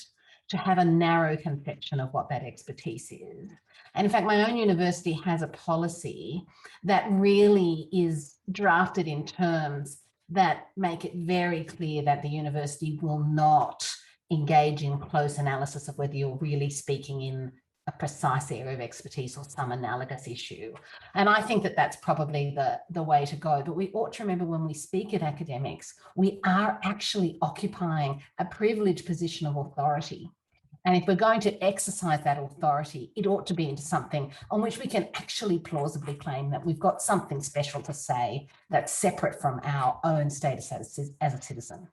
to have a narrow conception of what that expertise is. And in fact, my own university has a policy that really is drafted in terms that make it very clear that the university will not engage in close analysis of whether you're really speaking in a precise area of expertise or some analogous issue. And I think that that's probably the way to go. But we ought to remember when we speak at academics, we are actually occupying a privileged position of authority. And if we're going to exercise that authority, it ought to be into something on which we can actually plausibly claim that we've got something special to say that's separate from our own status as a citizen.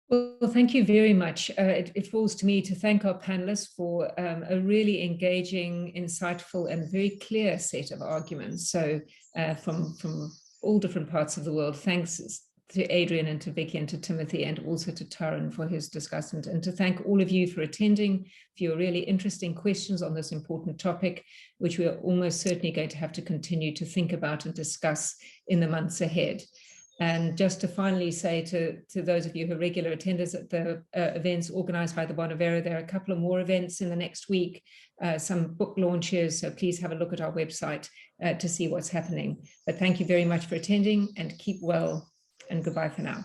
Well, thank you very much. It falls to me to thank our panelists for a really engaging, insightful, and very clear set of arguments. So from all different parts of the world, thanks to Adrian and to Vicky and to Timothy and also to Taran for his discussion, and to thank all of you for attending, for your really interesting questions on this important topic, which we are almost certainly going to have to continue to think about and discuss in the months ahead. And just to finally say to those of you who are regular attenders at the events organized by the Bonavera, there are a couple of more events in the next week, some book launches, so please have a look at our website to see what's happening. But thank you very much for attending, and keep well, and goodbye for now.